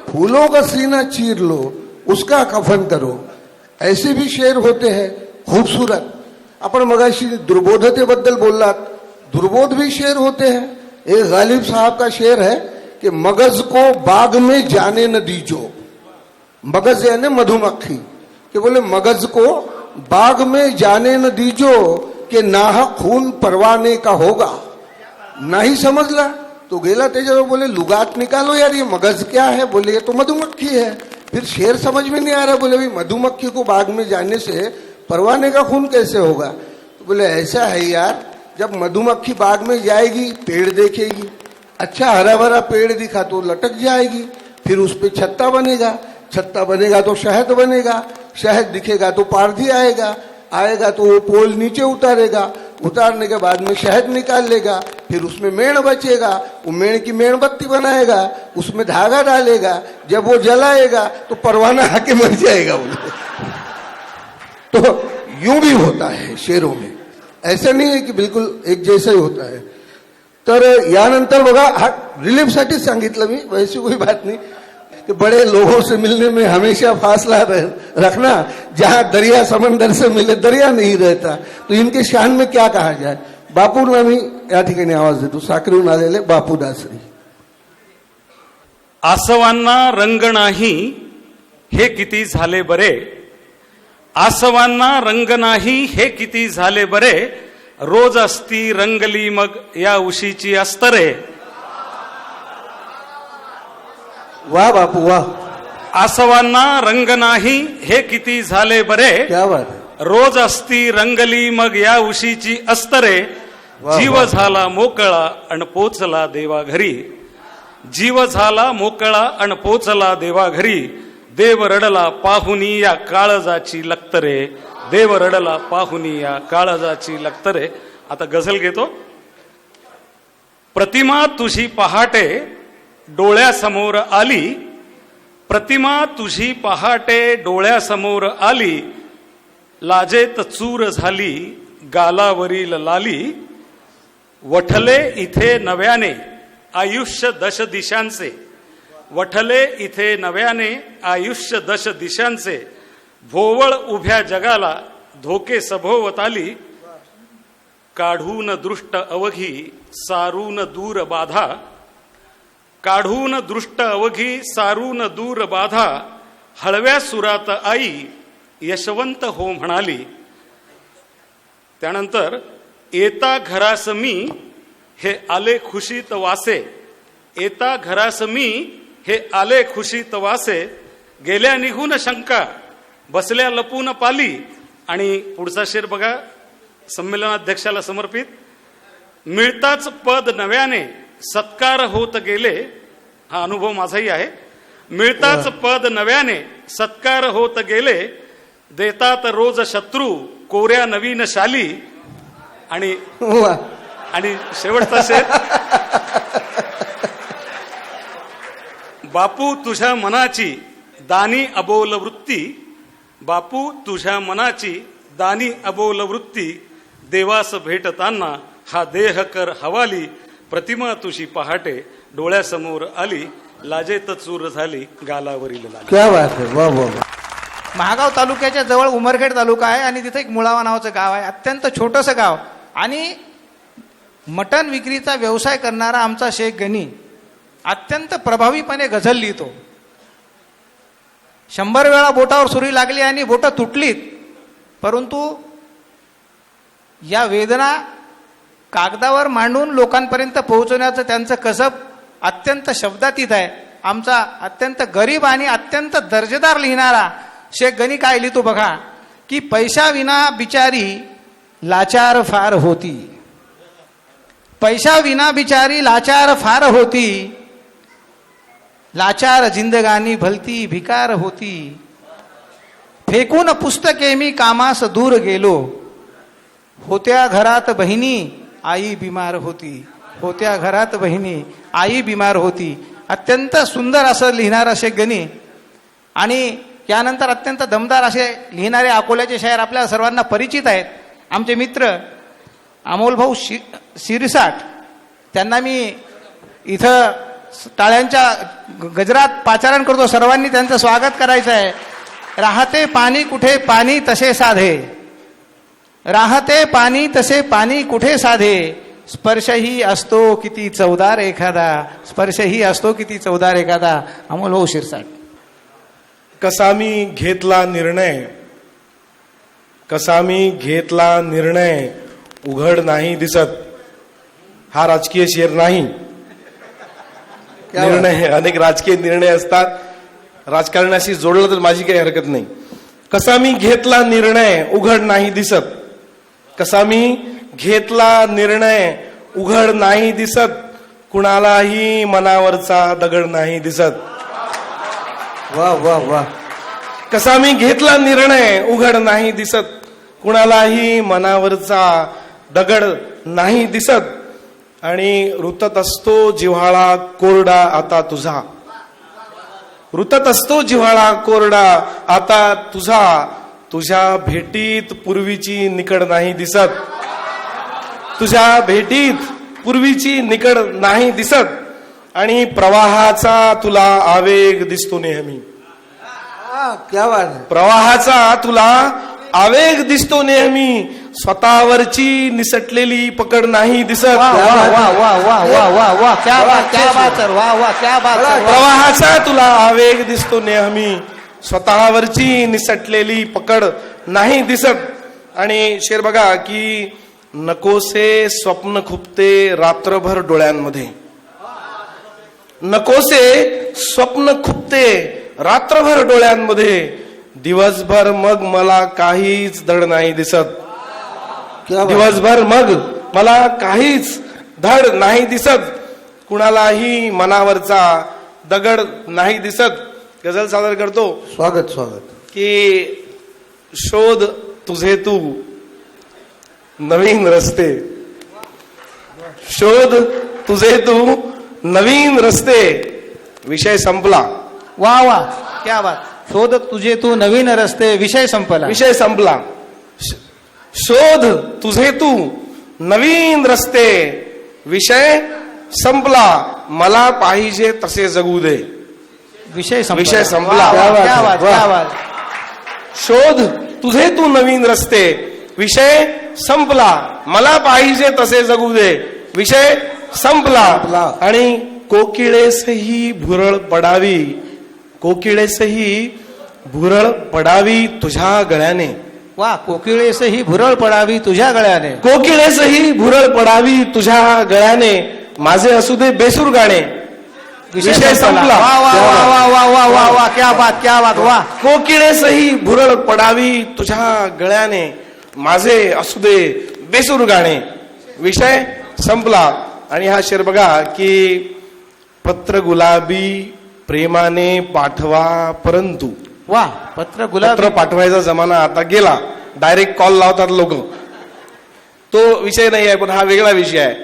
फूलों का सीना चीर लो उसका कफन करो. ऐसे भी शेर होते हैं खूबसूरत. आपण मगाशी दुर्बोधतेबद्दल बोललात, दुर्बोध भी शेर होते हैं. एक गालिब साहब का शेर है कि मगज को बाग में जाने न दीजो. मगज यानी मधुमक्खी, कि बोले मगज को बाग में जाने न दीजो कि नाहक खून परवाने का होगा. नहीं समझला तो गेला त्याच्यावर, बोले लुगात निकालो यार, ये मगज क्या है? बोले ये तो मधुमक्खी है. फिर शेर समझ में नहीं आ रहा. बोले भाई मधुमक्खी को बाग में जाने से परवाने का खून कैसे होगा? तो बोले ऐसा है यार, जब मधुमक्खी बाग में जाएगी पेड़ देखेगी, अच्छा हरा भरा पेड़ दिखा तो लटक जाएगी, फिर उस पे छत्ता बनेगा तो शहद बनेगा, शहद दिखेगा तो पारधी आएगा तो वो पोल नीचे उतारेगा, उतारने के बाद में शहद निकाल लेगा, फिर उसमें मेण बचेगा, वो मेण की मेणबत्ती बनाएगा, उसमें धागा डालेगा, जब वो जलाएगा तो परवाना आके मर जाएगा. तो यूं भी होता है शेरों में, ऐसा नहीं है कि बिलकुल एक जैसा ही होता है. तर यानंतर बघा, हा रिलीफसाठी सांगितलं मी, वैसी कोई बात नहीं कि बड़े लोगों से मिलने में हमेशा फासला रखना. जहां दरिया समंदर से मिले दरिया नहीं रहता. तो इनके शान में क्या कहा जाए. बापूंना मी या ठिकाणी आवाज देतो. साखरेहून आलेले बापू दासरी. आसवांना रंग नाही हे किती झाले बरे, आसवांना रंग नाही हे किती झाले बरे, रोज असती रंगली मग या उशीची अस्तरे. वाह बापू वाह. आसवांना रंग नाही हे किती झाले बरे, क्या बात है. रोज असती रंगली मग या उशीची अस्तरे. जीव झाला मोकळा अन पोचला देवा घरी, जीव झाला मोकळा अन पोचला देवा घरी. देव रडला पाहुनी या काळजाची लक्तरे, देव रडला पाहुनी या काळजाची लक्तरे. आता गझल घेतो. प्रतिमा तुझी पहाटे डोळ्यासमोर आली, प्रतिमा तुझी पहाटे डोळ्यासमोर आली, लाजेत चूर झाली गालावरील लाली. वठले इथे नव्याने आयुष्य दश दिशांचे, वठले इथे नव्याने आयुष्य दश दिशांचे. भोवळ उभ्या जगाला धोके सभोवत आली, काढून दृष्ट अवघी सारून दूर बाधा, काढून दृष्ट अवघी सारून दूर बाधा. हळव्या सुरात आई यशवंत हो म्हणाली. त्यानंतर येता घरास मी हे आले खुशीत वासे, येता घरास मी हे आले खुशीत वासे. गेल्या निघून शंका बसल्या लपून पाली. आणि पुढचा शेर बघा, संमेलनाध्यक्षाला समर्पित. मिळताच पद नव्याने सत्कार होत गेले, हा अनुभव माझाही आहे. मिळताच पद नव्याने सत्कार होत गेले, देतात रोज शत्रू कोऱ्या नवीन शाली. आणि शेवटचा शेर, बापू तुझ्या मनाची दानी अबोल वृत्ती, बापू तुझ्या मनाची दानी अबोल वृत्ती, देवास भेटताना हा देह कर हवाली, प्रतिमा तुझी पहाटे डोळ्यासमोर आली, लाजेत चूर झाली गालावरील लाली. क्या बात है, वाह वाह. महागाव तालुक्याच्या जवळ उमरखेड तालुका आहे आणि तिथे एक मुळावा नावाचं गाव आहे, अत्यंत छोटंसं गाव. आणि मटण विक्रीचा व्यवसाय करणारा आमचा शेख गणी अत्यंत प्रभावीपणे गझल लिहितो. 100 वेळा बोटावर सुरी लागली आणि बोटं तुटलीत, परंतु या वेदना कागदावर मांडून लोकांपर्यंत पोहोचवण्याचं त्यांचं कसब अत्यंत शब्दातीत आहे. आमचा अत्यंत गरीब आणि अत्यंत दर्जेदार लिहिणारा शेख गणी काय लिहितो बघा, की पैसा विना बिचारी लाचार फार होती, पैसा विना बिचारी लाचार फार होती, लाचार जिंदगानी भलती भिकार होती, फेकून पुस्तके मी कामास दूर गेलो, होत्या घरात बहिणी आई बिमार होती, होत्या घरात बहिणी आई बिमार होती. अत्यंत सुंदर असं लिहिणारा शेख गणी. आणि यानंतर अत्यंत दमदार असे लिहिणारे अकोल्याचे शायर आपल्या सर्वांना परिचित आहेत. आमचे मित्र अमोल भाऊ शिरसाट, त्यांना मी इथं टाळ्यांच्या गजरात पाचारण करतो. सर्वांनी त्यांचं स्वागत करायचं आहे. राहते पाणी कुठे पाणी तसे साधे, राहते पाणी तसे पाणी कुठे साधे, स्पर्शही असतो किती चवदार एखादा, स्पर्शही असतो किती चवदार एखादा. अमोल भाऊ शिरसाट. कसा मी घेतला निर्णय, कसा मी घेतला निर्णय, उघड नाही दिसत. हा राजकीय शेर नाही. निर्णय, अनेक राजकीय निर्णय असतात, राजकारणाशी जोडलं तर माझी काही हरकत नाही. कसा मी घेतला निर्णय उघड नाही दिसत, कसा मी घेतला निर्णय उघड नाही दिसत, कुणालाही मनावरचा दगड नाही दिसत. वाह वाह वाह. कसा मी घेतला निर्णय उघड नाही दिसत, कुणालाही मनावरचा दगड नाही दिसत. आणि रुतत असतो जिव्हाळा कोरडा आता तुझा, रुतत असतो जिव्हाळा कोरडा आता तुझा, तुझ्या भेटीत पूर्वीची निकड नाही दिसत, तुझ्या भेटीत पूर्वीची निकड नाही दिसत. आणि प्रवाहाचा तुला आवेग दिसतो नेहमी, क्या बात है. प्रवाहाचा तुला आवेग दिसतो नेहमी, स्वतःवरची निसटलेली पकड नाही दिसत. वाह वाह वाह वाह वाह वाह वाह वाह, क्या बात, क्या बात सर, वाह वाह, क्या बात सर. प्रवाहाचा तुला आवेग दिसतो नेहमी, स्वतःवरची निसटलेली पकड नाही दिसत. आणि शेर बघा की नकोसे स्वप्न खुपते रात्रभर डोळ्यांमध्ये, नकोसे स्वप्न खुपते रात्रभर डोळ्यांमध्ये, दिवसभर मग मला काहीच धड नाही दिसत, दिवसभर मग मला काहीच धड नाही दिसत, कुणालाही मनावरचा दगड नाही दिसत. गझल सादर करतो. स्वागत स्वागत. की शोध तुझे तू नवीन रस्ते, शोध तुझे तू नवीन रस्ते, विषय संपला. वा वा, क्या बात. शोध तुझे तू नवीन रस्ते, विषय संपला, विषय संपला. शोध तुझे तू नवीन रस्ते, विषय संपला, मला पाहिजे तसे जगू दे, विषय संपला, विषय संपला. क्या बात, क्या बात. शोध तुझे तू नवीन रस्ते, विषय संपला, मला पाहिजे तसे जगू दे, विषय संपला. आणि कोकिळेसही भुरळ पडावी, कोकिळेसही भुरळ पडावी तुझ्या गळ्याने. वा, कोकिळेसही भुरळ पडावी तुझ्या गळ्याने, कोकिळेसही भुरळ पडावी तुझ्या गळ्याने, माझे असू दे बेसूर गाणे, विषय संपला. वा वा वा वा वा वा वा वा, क्या बात, क्या बात. वा, कोकिळेसही भुरळ पडावी तुझ्या गळ्याने, माझे असू दे बेसूर गाणे, विषय संपला. आणि हा शेर बघा की पत्र गुलाबी प्रेमाने पाठवा परंतु. वा, पत्र गुलाबी. पत्र पाठवायचा जमाना आता गेला, डायरेक्ट कॉल लावतात लोक, तो विषय नाही आहे. पण हा वेगळा विषय आहे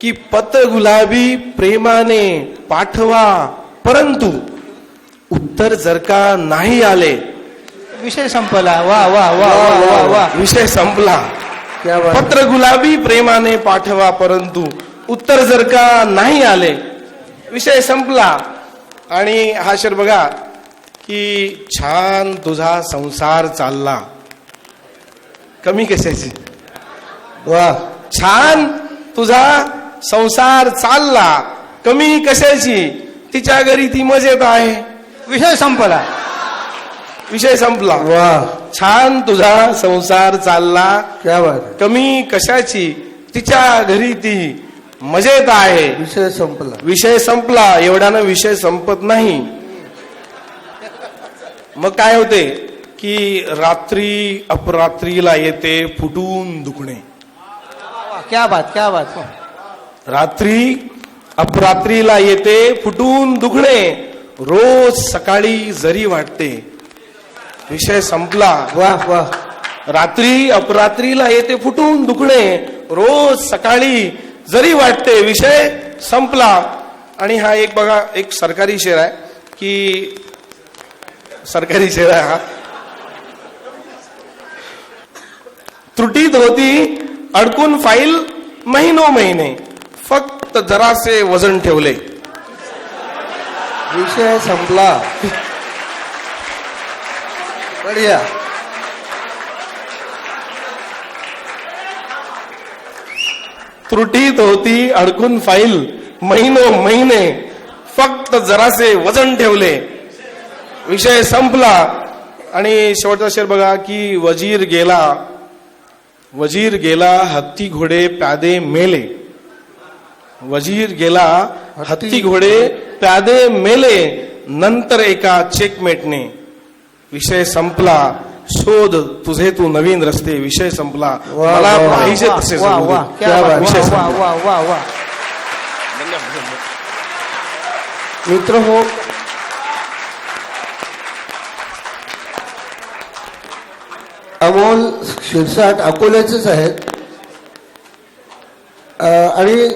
की पत्र गुलाबी प्रेमाने पाठवा परंतु, उत्तर जर का नाही आले, विषय संपला. वा वा वा वा वा वा. विषय संपला. क्या बात. पत्र गुलाबी प्रेमाने पाठवा, परंतु उत्तर जर का नाही आले, विषय संपला. आणि हा शेर बघा की छान तुझा संसार चालला, कमी कशाची. वा. छान तुझा संसार चालला, कमी कशाची. तिच्या घरी ती मजेत आहे, विषय संपला. विषय संपला. वा. छान तुझा संसार चालला, क्या बात. कमी कशाची. तिच्या घरी ती मजेत आहे, विषय संपला. विषय संपला. एवढ्यानं विषय संपत नाही. मग काय होते की रात्री अपरात्रीला येते फुटून दुखणे. क्या बात, क्या बात. रात्री अपरात्रीला येते फुटून दुखणे, रोज सकाळी जरी वाटते, विषय संपला. वा वा. रात्री अपरात्रीला येते फुटून दुखणे, रोज सकाळी जरी वाटते, विषय संपला. आणि हा एक बघा, एक सरकारी शेर आहे की सरकारी शेर आहे हा. त्रुटीत होती अडकून फाईल महिने, फक्त जरासे वजन ठेवले, विषय संपला. बढिया. त्रुटीत होती अडकून फाईल महिने, फक्त जरासे वजन ठेवले, विषय संपला. आणि शेवटचा शेर बघा की वजीर गेला हत्ती घोडे प्यादे मेले. वजीर गेला हत्ती घोडे प्यादे मेले, नंतर एका चेकमेटने, विषय संपला. शोध तुझे तू नवीन रस्ते, विषय संपला. मला पाहिजे तसे वा जगू दे. वा. क्या बात. विषय वा संपला. वा वा वा. मित्र हो, अमोल शिरसाट अकोल्याचेच आहेत. आणि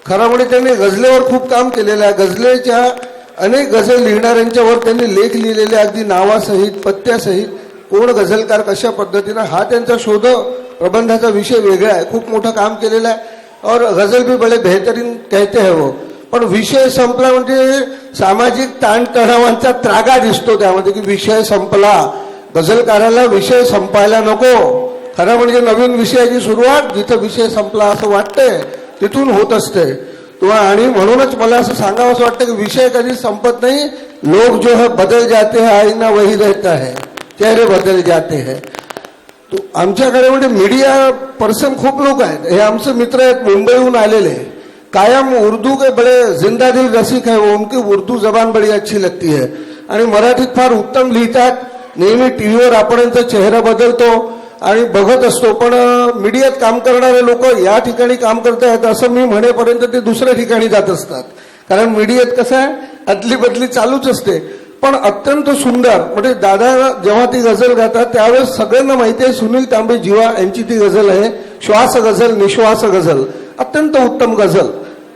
खरं म्हणजे त्यांनी गझलेवर खूप काम केलेलं आहे. गझलेच्या अनेक गझल लिहिणाऱ्यांच्यावर त्यांनी लेख लिहिलेले, अगदी नावासहित पत्त्यासहित, कोण गझलकार कशा पद्धतीनं, हा त्यांचा शोध प्रबंधाचा विषय वेगळा आहे. खूप मोठं काम केलेलं आहे. और गझल भी बड़े बेहतरीन कहते हैं वो. पण विषय संपला म्हणजे सामाजिक ताणतणावांचा त्रागा दिसतो त्यामध्ये, की विषय संपला. गझलकाराला विषय संपायला नको. खरं म्हणजे नवीन विषयाची सुरुवात जिथं विषय संपला असं वाटतंय तिथून होत असते. आणि म्हणूनच मला असं सांगावं असं वाटतं की विषय कधी संपत नाही. लोग जो है बदल जाते हैं, आईना वही रहता है, चेहरे बदल जाते हैं. तो आमच्याकडे म्हणजे मीडिया पर्सन खूप लोक आहेत. हे आमचे मित्र आहेत, मुंबईहून आलेले. कायम उर्दू के बड़े जिंदा दिल रसिक है वो, उनकी उर्दू जबान बड़ी अच्छी लगती है. आणि मराठीत फार उत्तम लिहितात. नेहमी टीव्हीवर आपण यांचा चेहरा बदलतो आणि बघत असतो. पण मीडियात काम करणारे लोक या ठिकाणी काम करतायत असं मी म्हणेपर्यंत ते दुसऱ्या ठिकाणी जात असतात. कारण मीडियात कसं आहे, अदली बदली चालूच असते. पण अत्यंत सुंदर, म्हणजे दादा जेव्हा ती गझल गातात त्यावेळेस सगळ्यांना माहिती आहे सुनील तांबे जीवा यांची ती गझल आहे. श्वास गझल, निश्वास गझल, अत्यंत उत्तम गझल.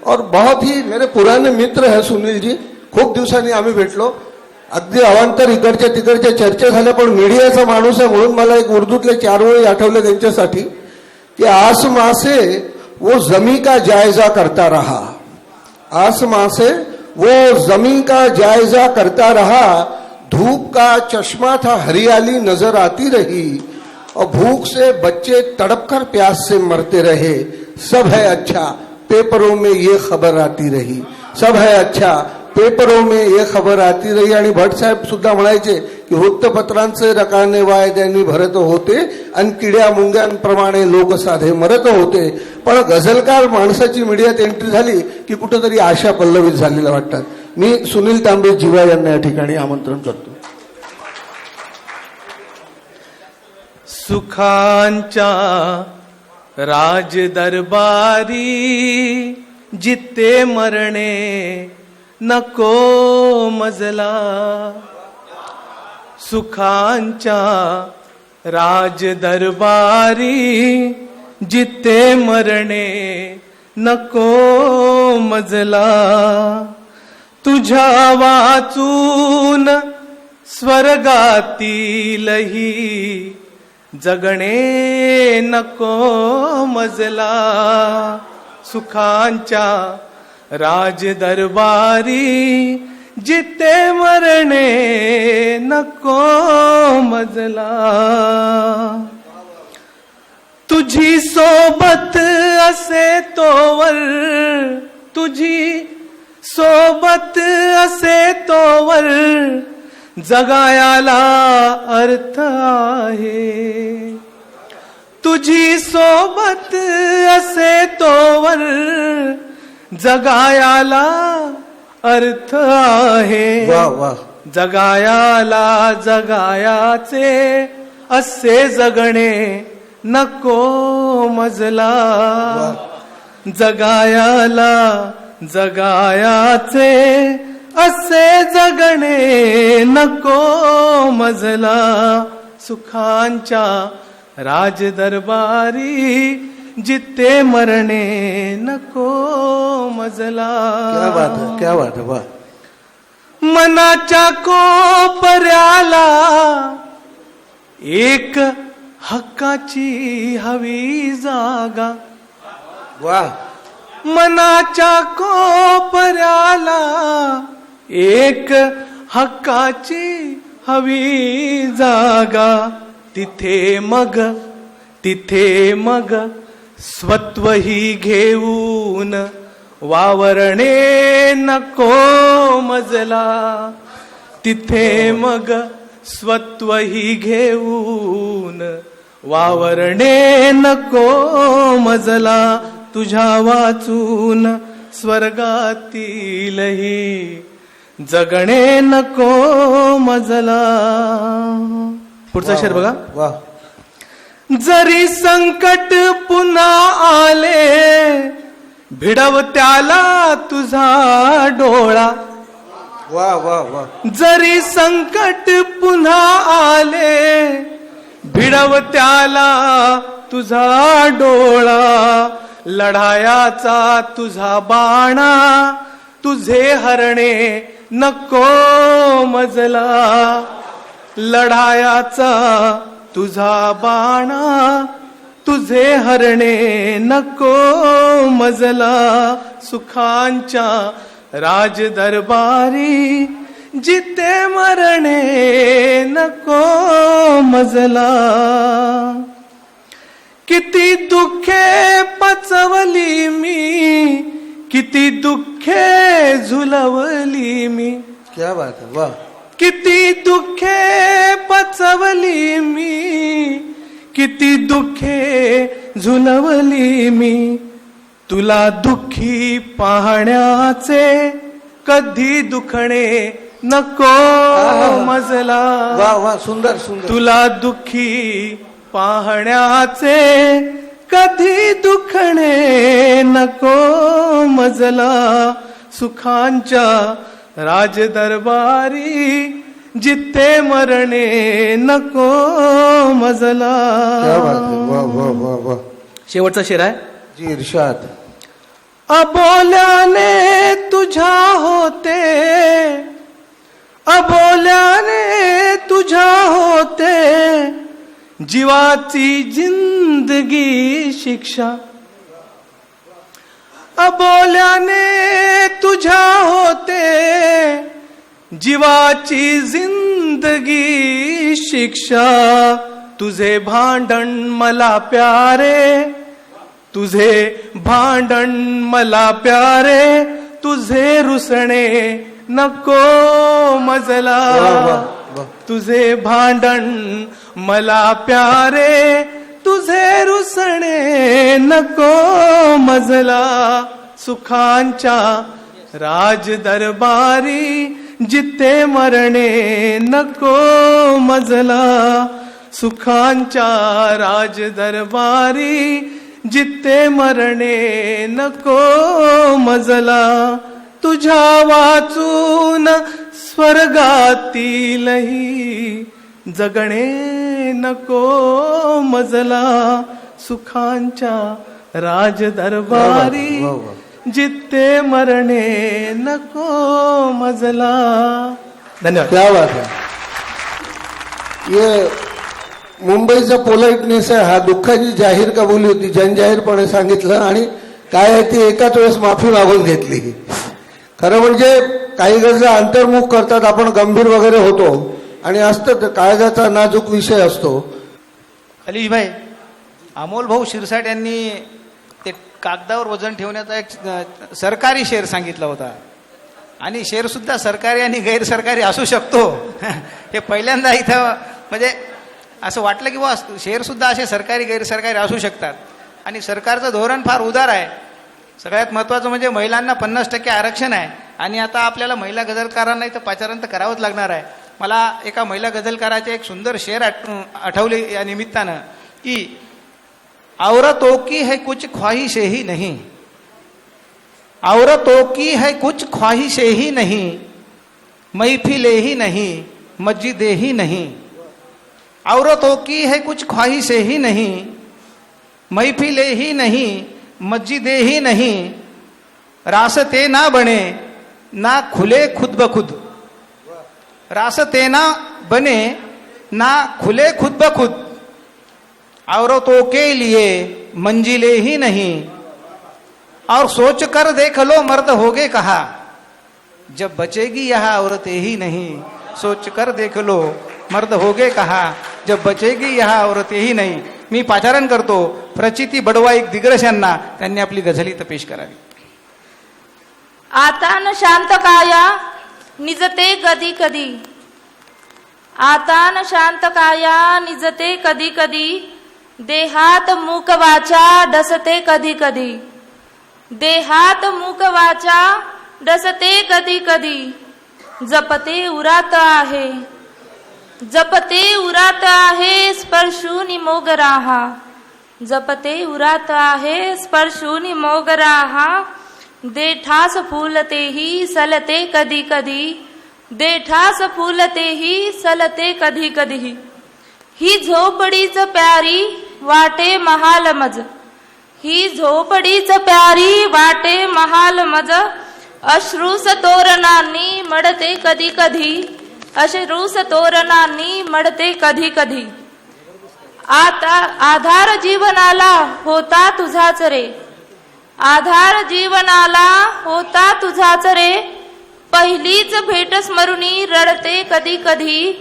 और बहुत ही मेरे पुराने मित्र है सुनील जी. खूप दिवसांनी आम्ही भेटलो. अगदी अवांतर इकडच्या तिकडच्या चर्चा झाल्या. पण मीडियाचा माणूस आहे म्हणून मला एक उर्दूतले 4 ओळी आठवले त्यांच्यासाठी, की आसमां से वो जमी का जायजा करता रहा, आसमां से वो जमी का जायजा करता रहा, धूप का चश्मा था हरियाली नजर आती रही, और भूख से बच्चे तड़पकर प्यास से मरते रहे. सब है अच्छा पेपरों में ये खबर आती रही, सब है अच्छा पेपरों में ये खबर आती रही. आणि भट साहेब सुद्धा म्हणायचे की वृत्तपत्रांचे रकाने वायद्यांनी भरत होते आणि किड्या मुंग्यांप्रमाणे लोक साधे मरत होते. पण गझलकार माणसाची मीडियात एंट्री झाली की कुठेतरी आशा पल्लवित झालेल्या वाटतात. मी सुनील तांबे जीवा यांना या ठिकाणी आमंत्रण करतो. सुखांच्या राज दरबारी जिते मरणे नको मजला, सुखांच्या राज दरबारी जिते मरणे नको मजला, तुझ्या वाचून स्वर्गातीलही जगणे नको मजला सुखांच्या राज दरबारी जिते मरणे नको मजला तुझी सोबत असे तोवर तुझी सोबत असे तोवर जगायाला अर्थ आहे तुझी सोबत असे तोवर जगायाला अर्थ आहे वा वा जगायाला जगायाचे असे जगणे नको मजला जगायाला जगायाचे असे जगणे नको मजला सुखांच्या राज दरबारी जिते मरणे नको मजला क्या बात है वा मनाच्या कोपऱ्याला एक हक्काची हवी जागा वा मनाच्या कोपऱ्याला एक हक्काची हवी जागा तिथे मग स्वत्वही घेऊन वावरणे नको मजला तिथे मग स्वत्वही घेऊन वावरणे नको मजला तुझ्या वाचून स्वर्गातीलही जगणे नको मजला पुढचा शेर बघा वा जरी संकट पुन्हा आले भिडव त्याला तुझा डोळा वा वा वा जरी संकट पुन्हा आले भिडव त्याला तुझा डोळा लढायाचा तुझा बाणा तुझे हरणे नको मजला लढायाचा तुझा बाणा तुझे हरणे नको मजला सुखांच्या राज दरबारी जिते मरणे नको मजला किती दुःखे पचवली मी किती दुःखे झुलवली मी क्या बात है वा किती दुःखे पचवली मी किती दुःखे झुलवली मी तुला दुःखी पाहण्याचे कधी दुखणे नको मजला वा वा सुंदर सुंदर तुला दुःखी पाहण्याचे कधी दुखणे नको मजला सुखांच्या राज दरबारी जिते मरणे नको मजला क्या बात है वा वा वा वा शेवटचा शेर आहे जी इर्शाद अबोल्याने तुझ्या होते अबोल्याने तुझ्या होते जीवाची जिंदगी शिक्षा अबोल्याने तुझ्या होते जीवाची जिंदगी शिक्षा तुझे भांडण मला प्यारे तुझे भांडण मला प्यारे तुझे रुसणे नको मजला तुझे भांडण मला प्यारे तुझे रुसणे नको मजला सुखांच्या राज दरबारी जिते मरणे नको मजला सुखांच्या राज दरबारी जिते मरणे नको मजला तुझ्या वाचून स्वर्गातीलही जगणे नको मजला सुखांच्या राज दरबारी जित्ते मरणे नको मजला. धन्यवाद. क्या बात है. ये मुंबईचा पोलाइटनेस आहे. हा दुःखाची जाहीर कबुली होती, जनजाहीरपणे सांगितलं आणि काय आहे ती एकाच वेळेस माफी मागून घेतली. खरं म्हणजे काही गरजा अंतर्मुख करतात, आपण गंभीर वगैरे होतो आणि असतं काळजाचा नाजूक विषय असतो. अलीश भाई, अमोल भाऊ शिरसाट यांनी ते कागदावर वजन ठेवण्याचा एक सरकारी शेअर सांगितला होता आणि शेअर सुद्धा सरकारी आणि गैरसरकारी असू शकतो. हे पहिल्यांदा इथं म्हणजे असं वाटलं की शेअर सुद्धा असे सरकारी गैरसरकारी असू शकतात. आणि सरकारचं धोरण फार उदार आहे. सगळ्यात महत्त्वाचं म्हणजे महिलांना 50% आरक्षण आहे आणि आता आपल्याला महिला गझलकारांना इथं पाचारण तर करावंच लागणार आहे. मला एका महिला गझलकाराचे एक सुंदर शेर आठवले या निमित्तानं की औरतों की है कुछ ख्वाहिशें ही नहीं, औरतों की है कुछ ख्वाहिशें ही नहीं, महफिलें ही नहीं, मस्जिदें ही नहीं. औरतों की है कुछ ख्वाहिशें ही नहीं, महफिलें ही नहीं, मस्जिदें ही नहीं, रास्ते ना बने ना खुले खुद ब खुद, रास्ते ना बने ना खुले खुद ब खुद, औरतों के लिए मंजिलें ही नहीं. और सोच कर देख लो मर्द होगे कहा, जब बचेगी यह औरतें ही नहीं. सोच कर देख लो मर्द होगे कहा, जब बचेगी यह औरतें ही नहीं. मी पाचारण करतो प्रचिती बडवाईक दिग्रस यांना, त्यांनी आपली गझल इथं पेश करावी. आता न शांत काया निजते कधी कधी, आता न शांत काया निजते कधी कधी, देहात मूक वाचा डसते कधी कधी, देहात मूक वाचा डसते कधी कधी. जपते उरात आहे, जपते उरात आहे स्पर्शूनी मोगराहा, जपते उरात आहे स्पर्शूनी मोगराहा. देठास फुलतेही सलते कधी कधी, देठास फुलतेही सलते कधी कधी. ही झोपडीच प्यारी वाटे महाल मज, ही झोपडीच प्यारी वाटे महाल मज. अश्रूस तोरणांनी मडते कधी कधी, अश्रूस तोरणांनी मडते कधी कधी. आता आधार जीवनाला होता तुझाच रे, आधार जीवनाला होता तुझाच रे. पहिलीच भेट स्मरुनी रडते कधी कधी,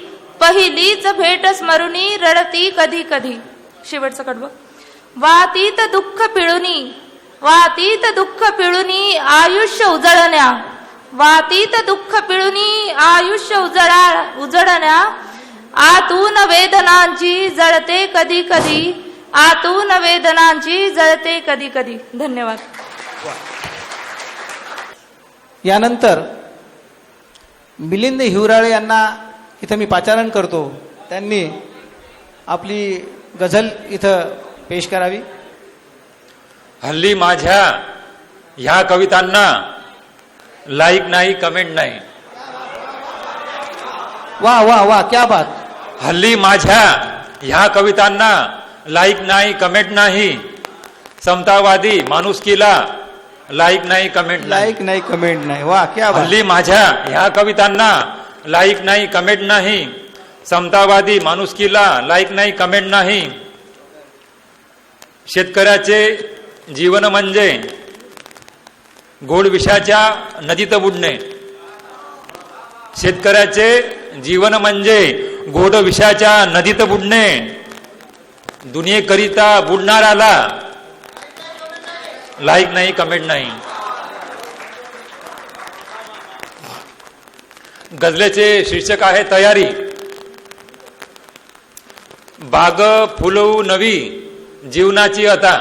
पहिलीच भेट स्मरुनी रडती कधी कधी. शेवटचं कडवं. वातीत दुःख पिळुनी, वातीत दुःख पिळुनी आयुष्य उजळण्या, वातीत दुःख पिळुनी आयुष्य उजळण्या. आतून वेदनांची जळते कधी कधी, आतून वेदनांची जळते कधी कधी. धन्यवाद. यानंतर मिलिंद हिवराळे यांना इथं मी पाचारण करतो. त्यांनी आपली गझल इथं पेश करावी. हल्ली माझ्या ह्या कवितांना लाईक नाही, कमेंट नाही. वा वा वा, क्या बात. हल्ली माझ्या ह्या कवितांना लाईक नाही, कमेंट नाही. समतावादी माणुसकीला लाईक नाही, कमेंट नाही. लाईक नाही, कमेंट नाही. वा, क्या बात. हल्ली माझ्या ह्या कवितांना लाईक नाही, कमेंट नाही. समतावादी माणुसकीला लाईक नाही, कमेंट नाही. शेतकऱ्याचे जीवन म्हणजे गोड विषाच्या नदीत बुडणे, शेतकऱ्याचे जीवन म्हणजे गोड विषाच्या नदीत बुडणे. दुनियेकरिता बुडणाऱ्याला लाईक नाही, कमेंट नाही. गझलेचे शीर्षक आहे तयारी. बाग फुलवू नवी जीवनाची आता,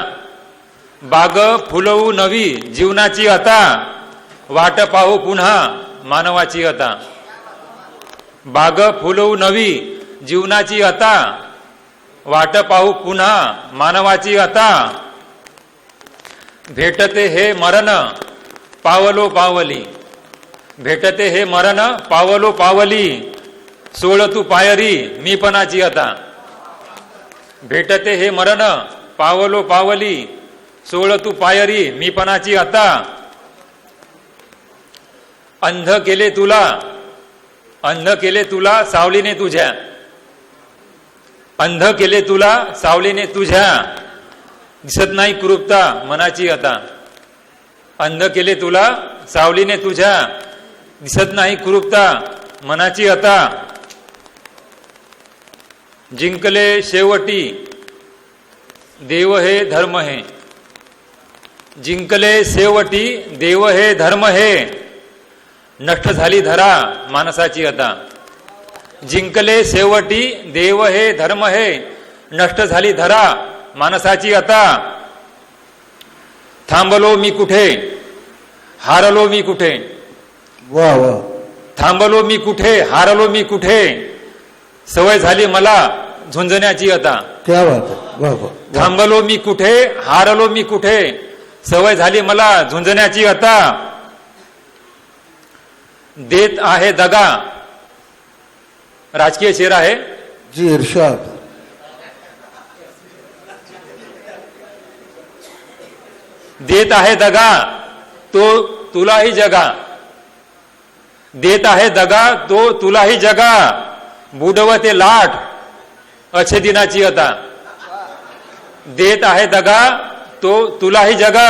बाग फुलवू नवी जीवनाची आता. वाट पाहू पुन्हा मानवाची आता. बाग फुलवू नवी जीवनाची आता. वाट पाहू पुन्हा मानवाची आता. भेटते हे मरण पावलो पावली, भेटते हे मरण पावलो पावली. सोळ तू पायरी मीपणाची आता. भेटते हे मरण पावलो पावली. सोळ तू पायरी मीपणाची आता. अंध केले तुला सावलीने तुझ्या, अंध केले तुला सावलीने तुझ्या, दिसत नाही कुरूपता मनाची आता. अंध केले तुला सावलीने तुझ्या, दिसत नाही कुरूपता मनाची आता. जिंकले शेवटी देव हे धर्म हे, जिंकले शेवटी देव हे धर्म हे, नष्ट झाली धरा माणसाची आता. जिंकले शेवटी देव हे धर्म हे, नष्ट झाली धरा माणसाची आता. थांबलो मी कुठे, हारलो मी कुठे, वा वा, थांबलो मी कुठे, हारलो मी कुठे, सवय झाली मला झुंजण्याची आता. क्या बात आहे, वा वा. थांबलो मी कुठे, हारलो मी कुठे, सवय झाली मला झुंजण्याची आता. देत आहे दगा, राजकीय शेर आहे. जी इर्शाद. देत आहे दगा तो तुलाही जगा, देत आहे दगा तो तुलाही जगा, बुडवते लाट अच्छे दिनाची आता. देत आहे दगा तो तुलाही जगा,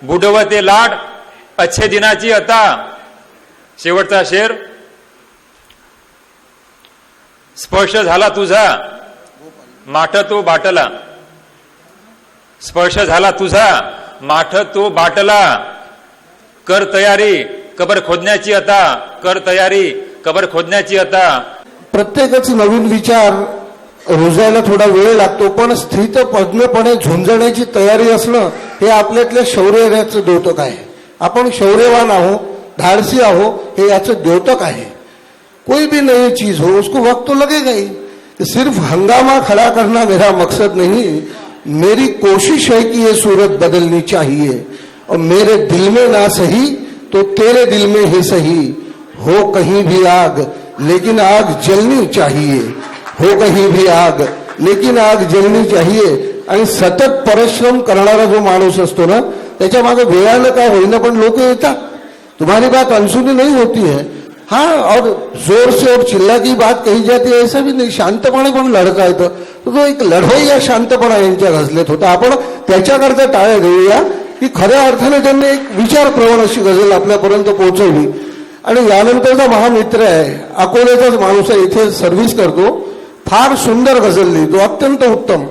बुडवते लाट अच्छे दिनाची आता. शेवटचा शेर. स्पर्श झाला तुझा माठ तो बाटला, स्पर्श झाला तुझा माठ तो बाटला, कर तयारी कबर खोदण्याची आता, कर तयारी कबर खोदण्याची आता. प्रत्येकच नवीन विचार रुजायला थोडा वेळ लागतो, पण स्थितप्रज्ञपणे झुंजण्याची तयारी असणं हे आपल्यातल्या शौर्याचं द्योतक आहे. आपण शौर्यवान आहो, धाडसी आहो, हे याचं द्योतक आहे. कोई भी नई चीज हो उसको वक्त तो लगेगा ही. सिर्फ हंगामा खड़ा करना मेरा मकसद नहीं, मेरी कोशिश है कि ये सूरत बदलनी चाहिए. और मेरे दिल में ना सही तो तेरे दिल में ही सही, हो कहीं भी आग लेकिन आग जलनी चाहिए, हो कहीं भी आग लेकिन आग जलनी चाहिए. आणि सतत परिश्रम करणारा जो माणूस असतो ना, त्याच्या मागे वेळानं काय होईना पण लोक येतात. तुम्हारी बात अनसुनी नहीं होती है. हाँ, और जोर से और चिल्ला की बात कही जाती है ऐसा भी नहीं. शांतपणे पण लढता येतं. तो एक लढवय्या शांतपणा यांच्या घसलेत होता. आपण त्याच्याकरता टाळ्या घेऊया की खऱ्या अर्थाने त्यांनी एक विचार प्रवण अशी गझल आपल्यापर्यंत पोहोचवली. आणि यानंतरचा महामित्र आहे, अकोल्याचाच माणूस आहे, इथे सर्व्हिस करतो. फार सुंदर गझल लिहितो, अत्यंत उत्तम.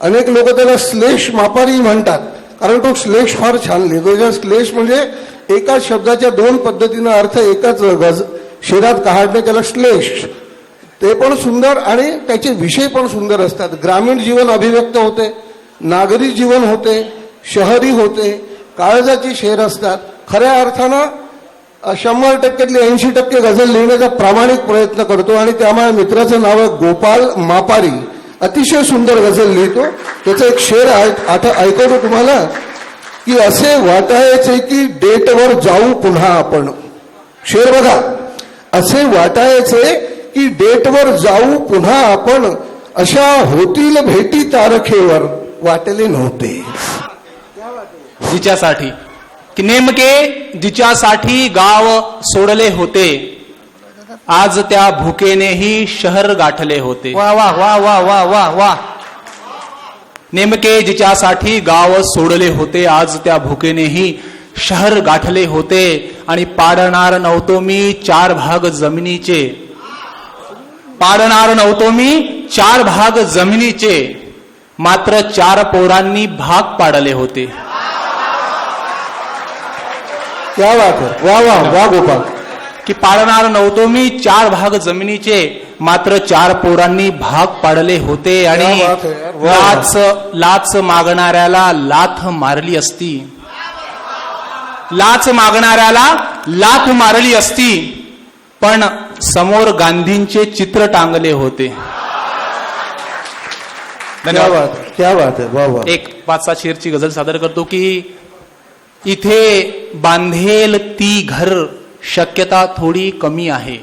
अनेक लोक त्याला श्लेष मापारी म्हणतात, कारण तो श्लेष फार छान लिहितो. श्लेष म्हणजे एकाच शब्दाच्या दोन पद्धतीनं अर्थ एकाच शेरात काढणे, त्याला श्लेष. ते पण सुंदर आणि त्याचे विषय पण सुंदर असतात. ग्रामीण जीवन अभिव्यक्त होते, नागरी जीवन होते, शहरी होते, काळजाची शेर असतात. खऱ्या अर्थानं 100%तली 80% गझल लिहिण्याचा प्रामाणिक प्रयत्न करतो. आणि त्यामुळे मित्राचं नाव आहे गोपाल मापारी. अतिशय सुंदर गझल लिहितो. त्याचं एक शेर ऐकवतो तुम्हाला की असे वाटायचे की डेटवर जाऊ पुन्हा आपण. शेर बघा. असे वाटायचे की डेटवर जाऊ पुन्हा आपण, अशा होतील भेटी तारखेवर वाटले नव्हते. जिच्यासाठी की नेमके जिच्यासाठी गाव सोडले होते, आज त्या भुकेनेही शहर गाठले होते. वा वा वा वा वा वा वा. नेमके जिच्यासाठी गाव सोडले होते, आज त्या भुकेनेही शहर गाठले होते. आणि पाडणार नव्हतो मी 4 भाग जमिनीचे, पाडणार नव्हतो मी 4 भाग जमिनीचे, मात्र 4 पोरांनी भाग पाडले होते. क्या बात है, वा वा वा गोपाल. की पाडणार नव्हतो मी 4 भाग जमिनीचे, मात्र 4 पोरांनी भाग पाडले होते. आणि लाच मागणाऱ्याला लाथ मारली असती, लाच मागणाऱ्याला लाथ मारली असती, पण समोर गांधींचे चित्र टांगले होते. धन्यवाद. क्या बात है, वा वा. एक 5-7 शेरची गझल सादर करतो की इथे बांधेल ती घर शक्यता थोडी कमी आहे,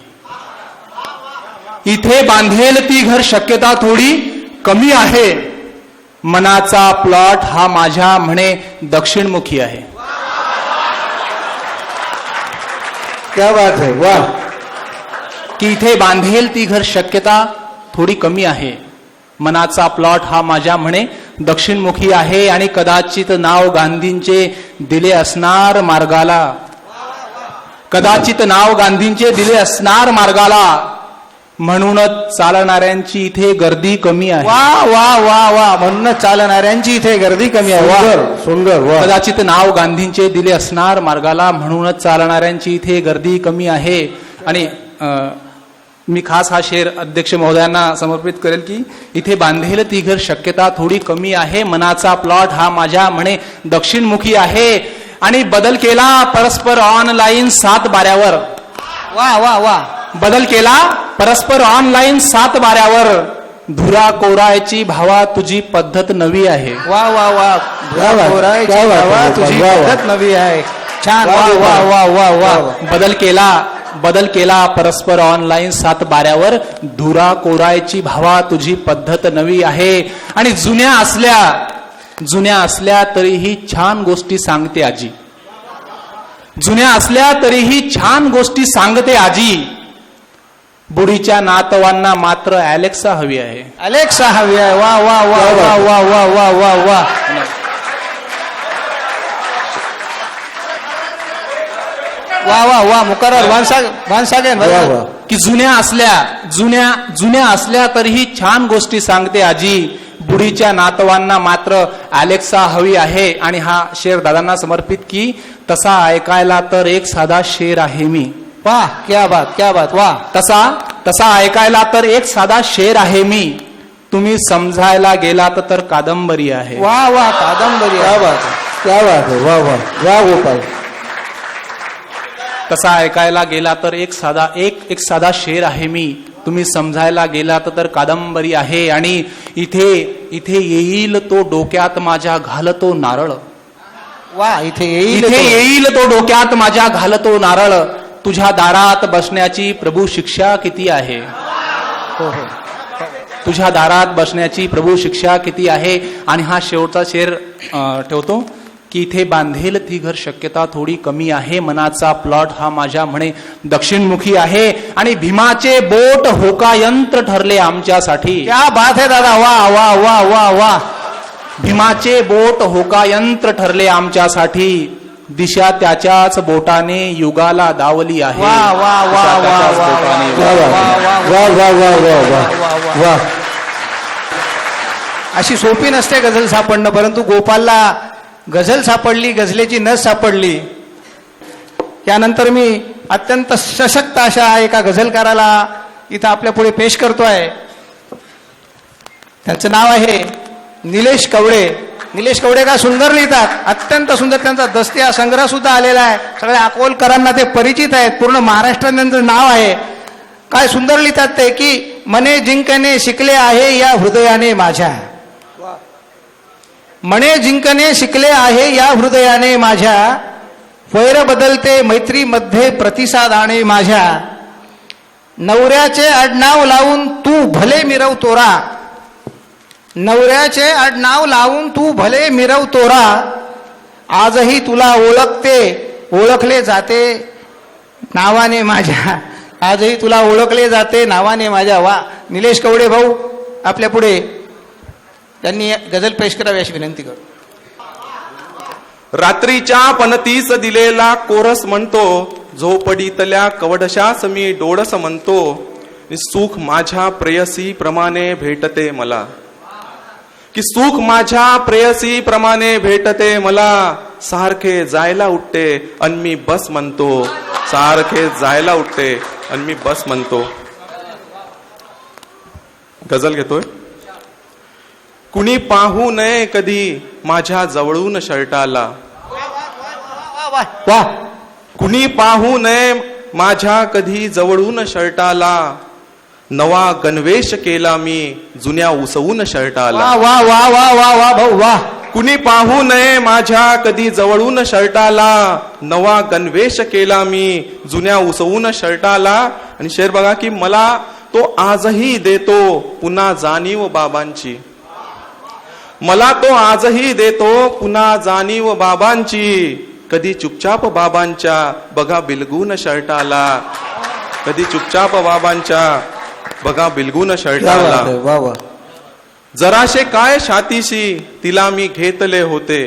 इथे बांधेल ती घर शक्यता थोडी कमी आहे, मनाचा प्लॉट हा माझ्या म्हणे दक्षिणमुखी आहे. क्या बात है, वाह. की इथे बांधेल ती घर शक्यता थोडी कमी आहे. मनाचा प्लॉट हा माझ्या म्हणे दक्षिणमुखी आहे आणि कदाचित नाव गांधींचे दिले असणार मार्गाला. कदाचित नाव गांधींचे दिले असणार मार्गाला, म्हणूनच चालणाऱ्यांची इथे गर्दी कमी आहे. वा वा वा वा, म्हणूनच चालणाऱ्यांची इथे गर्दी कमी आहे. वा. सुंदर सुंदर, वाह. कदाचित नाव गांधींचे दिले असणार मार्गाला, म्हणूनच चालणाऱ्यांची इथे गर्दी कमी आहे. आणि मी खास हा शेर अध्यक्ष महोदयांना समर्पित करेल की इथे बांधेल ती घर शक्यता थोडी कमी आहे. मनाचा प्लॉट हा माझ्या म्हणे दक्षिणमुखी आहे आणि बदल केला परस्पर ऑनलाईन 7 बाऱ्यावर. वा वा वा. बदल केला परस्पर ऑनलाईन 7 बाऱ्यावर. धुरा कोरायची भावा तुझी पद्धत नवी आहे. वा वा वा. क्या बात, कोरायची क्या बात, भावा, वाह, तुझी वाह, वाह. पद्धत नवी आहे. छान. वा वाह, वा वा वा वा. बदल केला परस्पर ऑनलाईन 7 बाऱ्यावर. धुरा कोरायची भावा तुझी पद्धत नवी आहे. आणि जुन्या असल्या तरीही छान गोष्टी सांगते आजी. जुन्या असल्या तरीही छान गोष्टी सांगते आजी. बुढीच्या नातवांना मात्र अलेक्सा हवी आहे. अलेक्सा हवी आहे. वा वा वा वा वा वा वा वा वा. वा वा वा. मुकरर भानसागेन. की जुन्या असल्या तरीही छान गोष्टी सांगते आजी. बुढीच्या नातवांना मात्र अलेक्सा हवी आहे. आणि हा शेर दादांना समर्पित की तसा ऐकायला तर एक साधा शेर आहे मी. वाह, क्या बात, क्या बात. वा. तसा ऐकायला तर एक साधा शेर आहे मी. तुम्ही समजायला गेलात तर कादंबरी आहे. वा वा. कादंबरी. क्या बात है, क्या बात है, वाह वाह. वाह गोपाल. तसा ऐकायला गेला तर एक साधा शेर आहे मी. तुम्ही समजायला गेलात तर कादंबरी आहे. आणि इथे येईल तो डोक्यात माझ्या घालतो नारळ. वा. इथे येईल तो डोक्यात माझ्या घालतो नारळ. तुझ्या दारात बसण्याची प्रभू शिक्षा किती आहे. तुझ्या दारात बसण्याची प्रभू शिक्षा किती आहे. आणि हा शेवटचा शेर ठेवतो की इथे बांधेल ती घर शक्यता थोडी कमी आहे. मनाचा प्लॉट हा माझ्या म्हणे दक्षिणमुखी आहे. आणि भीमाचे बोट होकायंत्र ठरले आमच्यासाठी. क्या बात है दादा. वा वा वा वा वा. भीमाचे बोट होकायंत्र ठरले आमच्यासाठी. दिशा त्याच्याच बोटाने युगाला दावली आहे. वा वा वा वा वा वाह वाह वाह वाह वाह. अशी सोपी नसते गझल सापडणं, परंतु गोपालला गझल सापडली, गझलेची नस सापडली. त्यानंतर मी अत्यंत सशक्त अशा एका गझलकाराला इथं आपल्या पुढे पेश करतोय. त्यांचं नाव आहे निलेश कवडे. निलेश कवडे का सुंदर लिहितात, अत्यंत सुंदर. त्यांचा दस्ती संग्रह सुद्धा आलेला आहे. सगळ्या अकोलकरांना ते परिचित आहेत. पूर्ण महाराष्ट्रात त्यांचं नाव आहे. काय सुंदर लिहितात ते की मने जिंकणे शिकले आहे या हृदयाने माझ्या. मने जिंकणे शिकले आहे या हृदयाने माझ्या. वैर बदलते मैत्रीमध्ये प्रतिसाद आणे माझ्या. नवऱ्याचे आडनाव लावून तू भले मिरव तोरा. नवऱ्याचे आडनाव लावून तू भले मिरव तोरा. आजही तुला ओळखले जाते नावाने माझ्या. आजही तुला ओळखले जाते नावाने माझ्या. वा. निलेश कवडे भाऊ आपल्या पुढे त्यांनी गझल पेश करावी अशी विनंती करतो. रात्रीच्या पणतीस दिलेला कोरस म्हणतो. झोपडीतल्या कवडशास मी डोळस म्हणतो. सुख माझ्या प्रेयसी प्रमाणे भेटते मला. की सुख माझ्या प्रेयसी प्रमाणे भेटते मला. सारखे जायला उठते अन मी बस म्हणतो. सारखे जायला उठते अन मी बस म्हणतो. गझल घेतोय. कुणी पाहू नये कधी माझ्या जवळून शर्टाला. वा. कुणी पाहू नये माझ्या कधी जवळून शर्टाला. नवा गणवेश केला मी जुन्या उसवून शर्टाला. वा वा वा वा वा भाऊ वा. कुणी पाहू नये माझ्या कधी जवळून शर्टाला. नवा गणवेश केला मी जुन्या उसवून शर्टाला. आणि शेर बघा की मला तो आजही देतो पुन्हा जाणीव बाबांची. मला तो आजही देतो पुन्हा जाणीव बाबांची. कधी चुपचाप बाबांच्या बघा बिलगून शर्टाला, कधी चुपचाप बाबांच्या बघा बिलगून शर्टाला. वा वा. जराशे काय छातीशी तिला मी घेतले होते,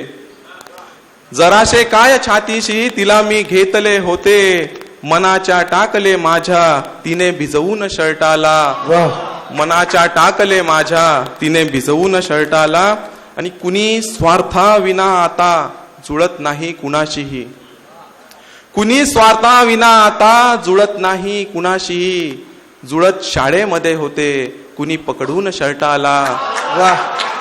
जराशे काय छातीशी तिला मी घेतले होते, मनाच्या टाकले माझ्या तिने भिजवून शर्टाला, मनाच्या टाकले माझ्या तिने भिजवून शर्टाला. आणि कुणी स्वार्थाविना आता जुळत नाही कुणाशीही, कुणी स्वार्थाविना आता जुळत नाही कुणाशीही. जुळत शाळेमध्ये होते कुणी पकडून शर्टाला. वा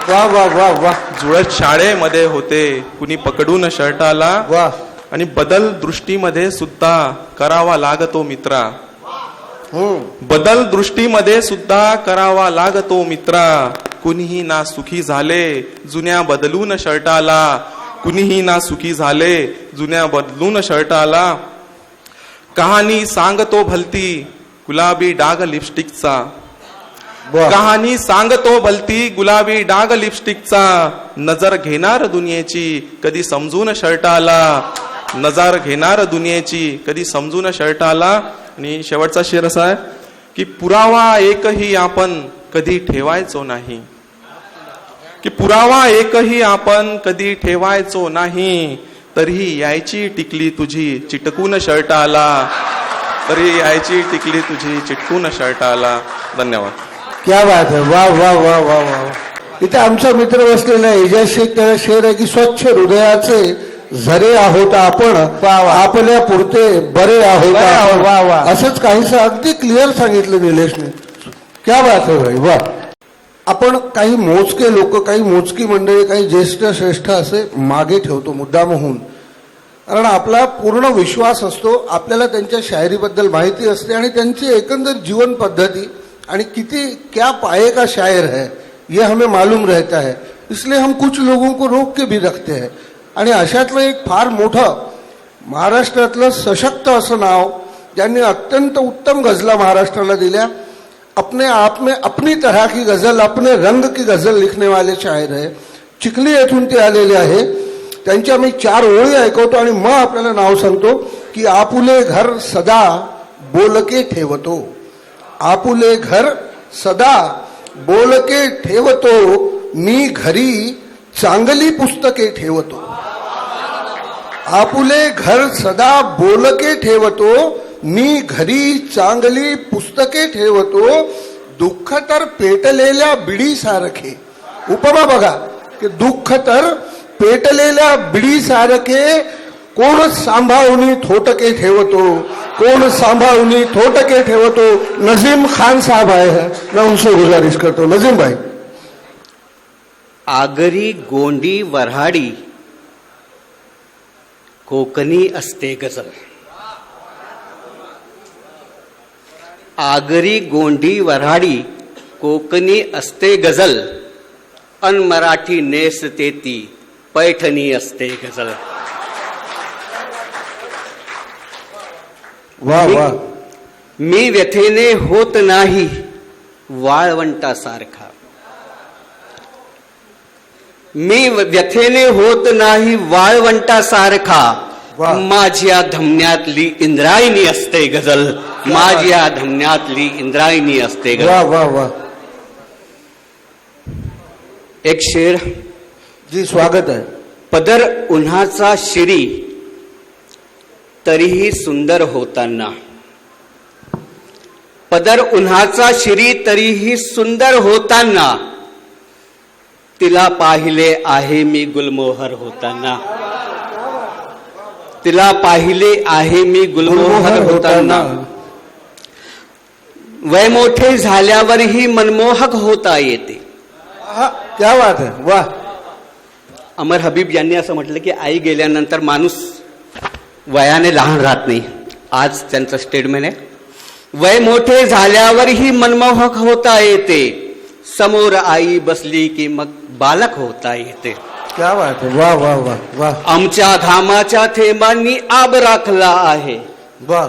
वा वा वा वा. जुळत शाळेमध्ये होते कुणी पकडून शर्टाला. वा. आणि बदल दृष्टीमध्ये सुद्धा करावा लागतो मित्रा, बदल दृष्टीमध्ये सुद्धा करावा लागतो मित्रा. कुणीही ना सुखी झाले जुन्या बदलून शर्टाला, कुणीही ना सुखी झाले जुन्या बदलून शर्टाला. कहाणी सांगतो भलती गुलाबी डाग लिपस्टिकचा, कहाणी सांगतो भलती गुलाबी डाग लिपस्टिकचा. नजर घेणार दुनियेची कधी समजून शर्टाला, नजर घेणार दुनियेची कधी समजून शर्टाला. आणि शेवटचा शेर असा आहे की पुरावा एकही आपण कधी ठेवायचो नाही, की पुरावा एकही आपण कधी ठेवायचो नाही, तरीही यायची टिकली तुझी चिटकून शर्टाला, तरी यायची टिकली तुझी चिटकून शर्टाला. धन्यवाद. क्या बात है. वा वा वा वा वा. इथे आमचा मित्र बसलेला आहे एजाज शेख. त्याला शेर आहे की स्वच्छ हृदयाचे झरे आहोत आपण, आपल्या पुरते बरे आहोत. वा वा. असंच काहीसं अगदी क्लिअर सांगितलं निलेशने. क्या बात आहे भाई. वा. आपण काही मोजके लोक, काही मोजकी मंडळी, काही ज्येष्ठ श्रेष्ठ असे मागे ठेवतो मुद्दाम होऊन, कारण आपला पूर्ण विश्वास असतो, आपल्याला त्यांच्या शायरीबद्दल माहिती असते आणि त्यांची एकंदर जीवन पद्धती आणि किती क्या पाए का शायर है ये हमें मालूम रहता है, इसलिए हम कुछ लोगों को रोक के भी रखते हैं. आणि अशातलं एक फार मोठं महाराष्ट्रातलं सशक्त असं नाव, ज्यांनी अत्यंत उत्तम गझला महाराष्ट्राला दिल्या, अपने आप में अपनी तरह की गजल, अपने रंग की गजल लिखने वाले शायर है. चिखली येथून ते आलेले आहे. त्यांच्या मी 4 ओळी ऐकवतो आणि मग आपल्याला नाव सांगतो की आपुले घर सदा बोलके ठेवतो, आपुले घर सदा बोलके ठेवतो, मी घरी चांगली पुस्तके ठेवतो. आपुले घर सदा बोलके ठेवतो, मी घरी चांगली पुस्तके ठेवतो. दुःख तर पेटलेल्या बिडीसारखे. उपमा बघा की दुःख तर पेटलेल्या बिडीसारखे, कोण सांभाळून थोटके ठेवतो, कोण सांभाळून थोटके ठेवतो. नजीम खान साहब आहे, मैं उनसे गुजारिश करतो. नजीम भाई. आगरी गोंडी वऱ्हाडी कोकणी असते गजल, आगरी गोंडी वऱ्हाडी कोकणी असते गजल, अन मराठी नेसते ती पैठणी असते गजल. वा वा. मी व्यथेने होत नाही वाळवंटासारखा, मी व्यथेने होत नाही वाळवंटासारखा, माझ्या धमन्यातली इंद्रायणी असते गजल, माझ्या धमन्यातली इंद्रायणी असते गजल. वा वा वा. एक शेर. जी स्वागत आहे. पदर उन्हाचा शिरी तरीही सुंदर होताना, पदर उन्हाचा शिरी तरीही सुंदर होताना, तिला पाहिले आहे मी गुलमोहर होताना, तिला पाहिले आहे मी गुलमोहर होताना. वय मोठे झाल्यावरही मनमोहक होता येते. क्या बात है. वा. अमर हबीब यांनी असं म्हटलं की आई गेल्यानंतर माणूस वयाने लहान राहत नाही. आज त्यांचं स्टेटमेंट आहे, वय मोठे झाल्यावरही मनमोहक होता येते, समोर आई बसली की मग बालक होता येते. क्या बात है. वा वा वा वा. आमच्या घामाच्या थेंबांनी आब राखला आहे, वा.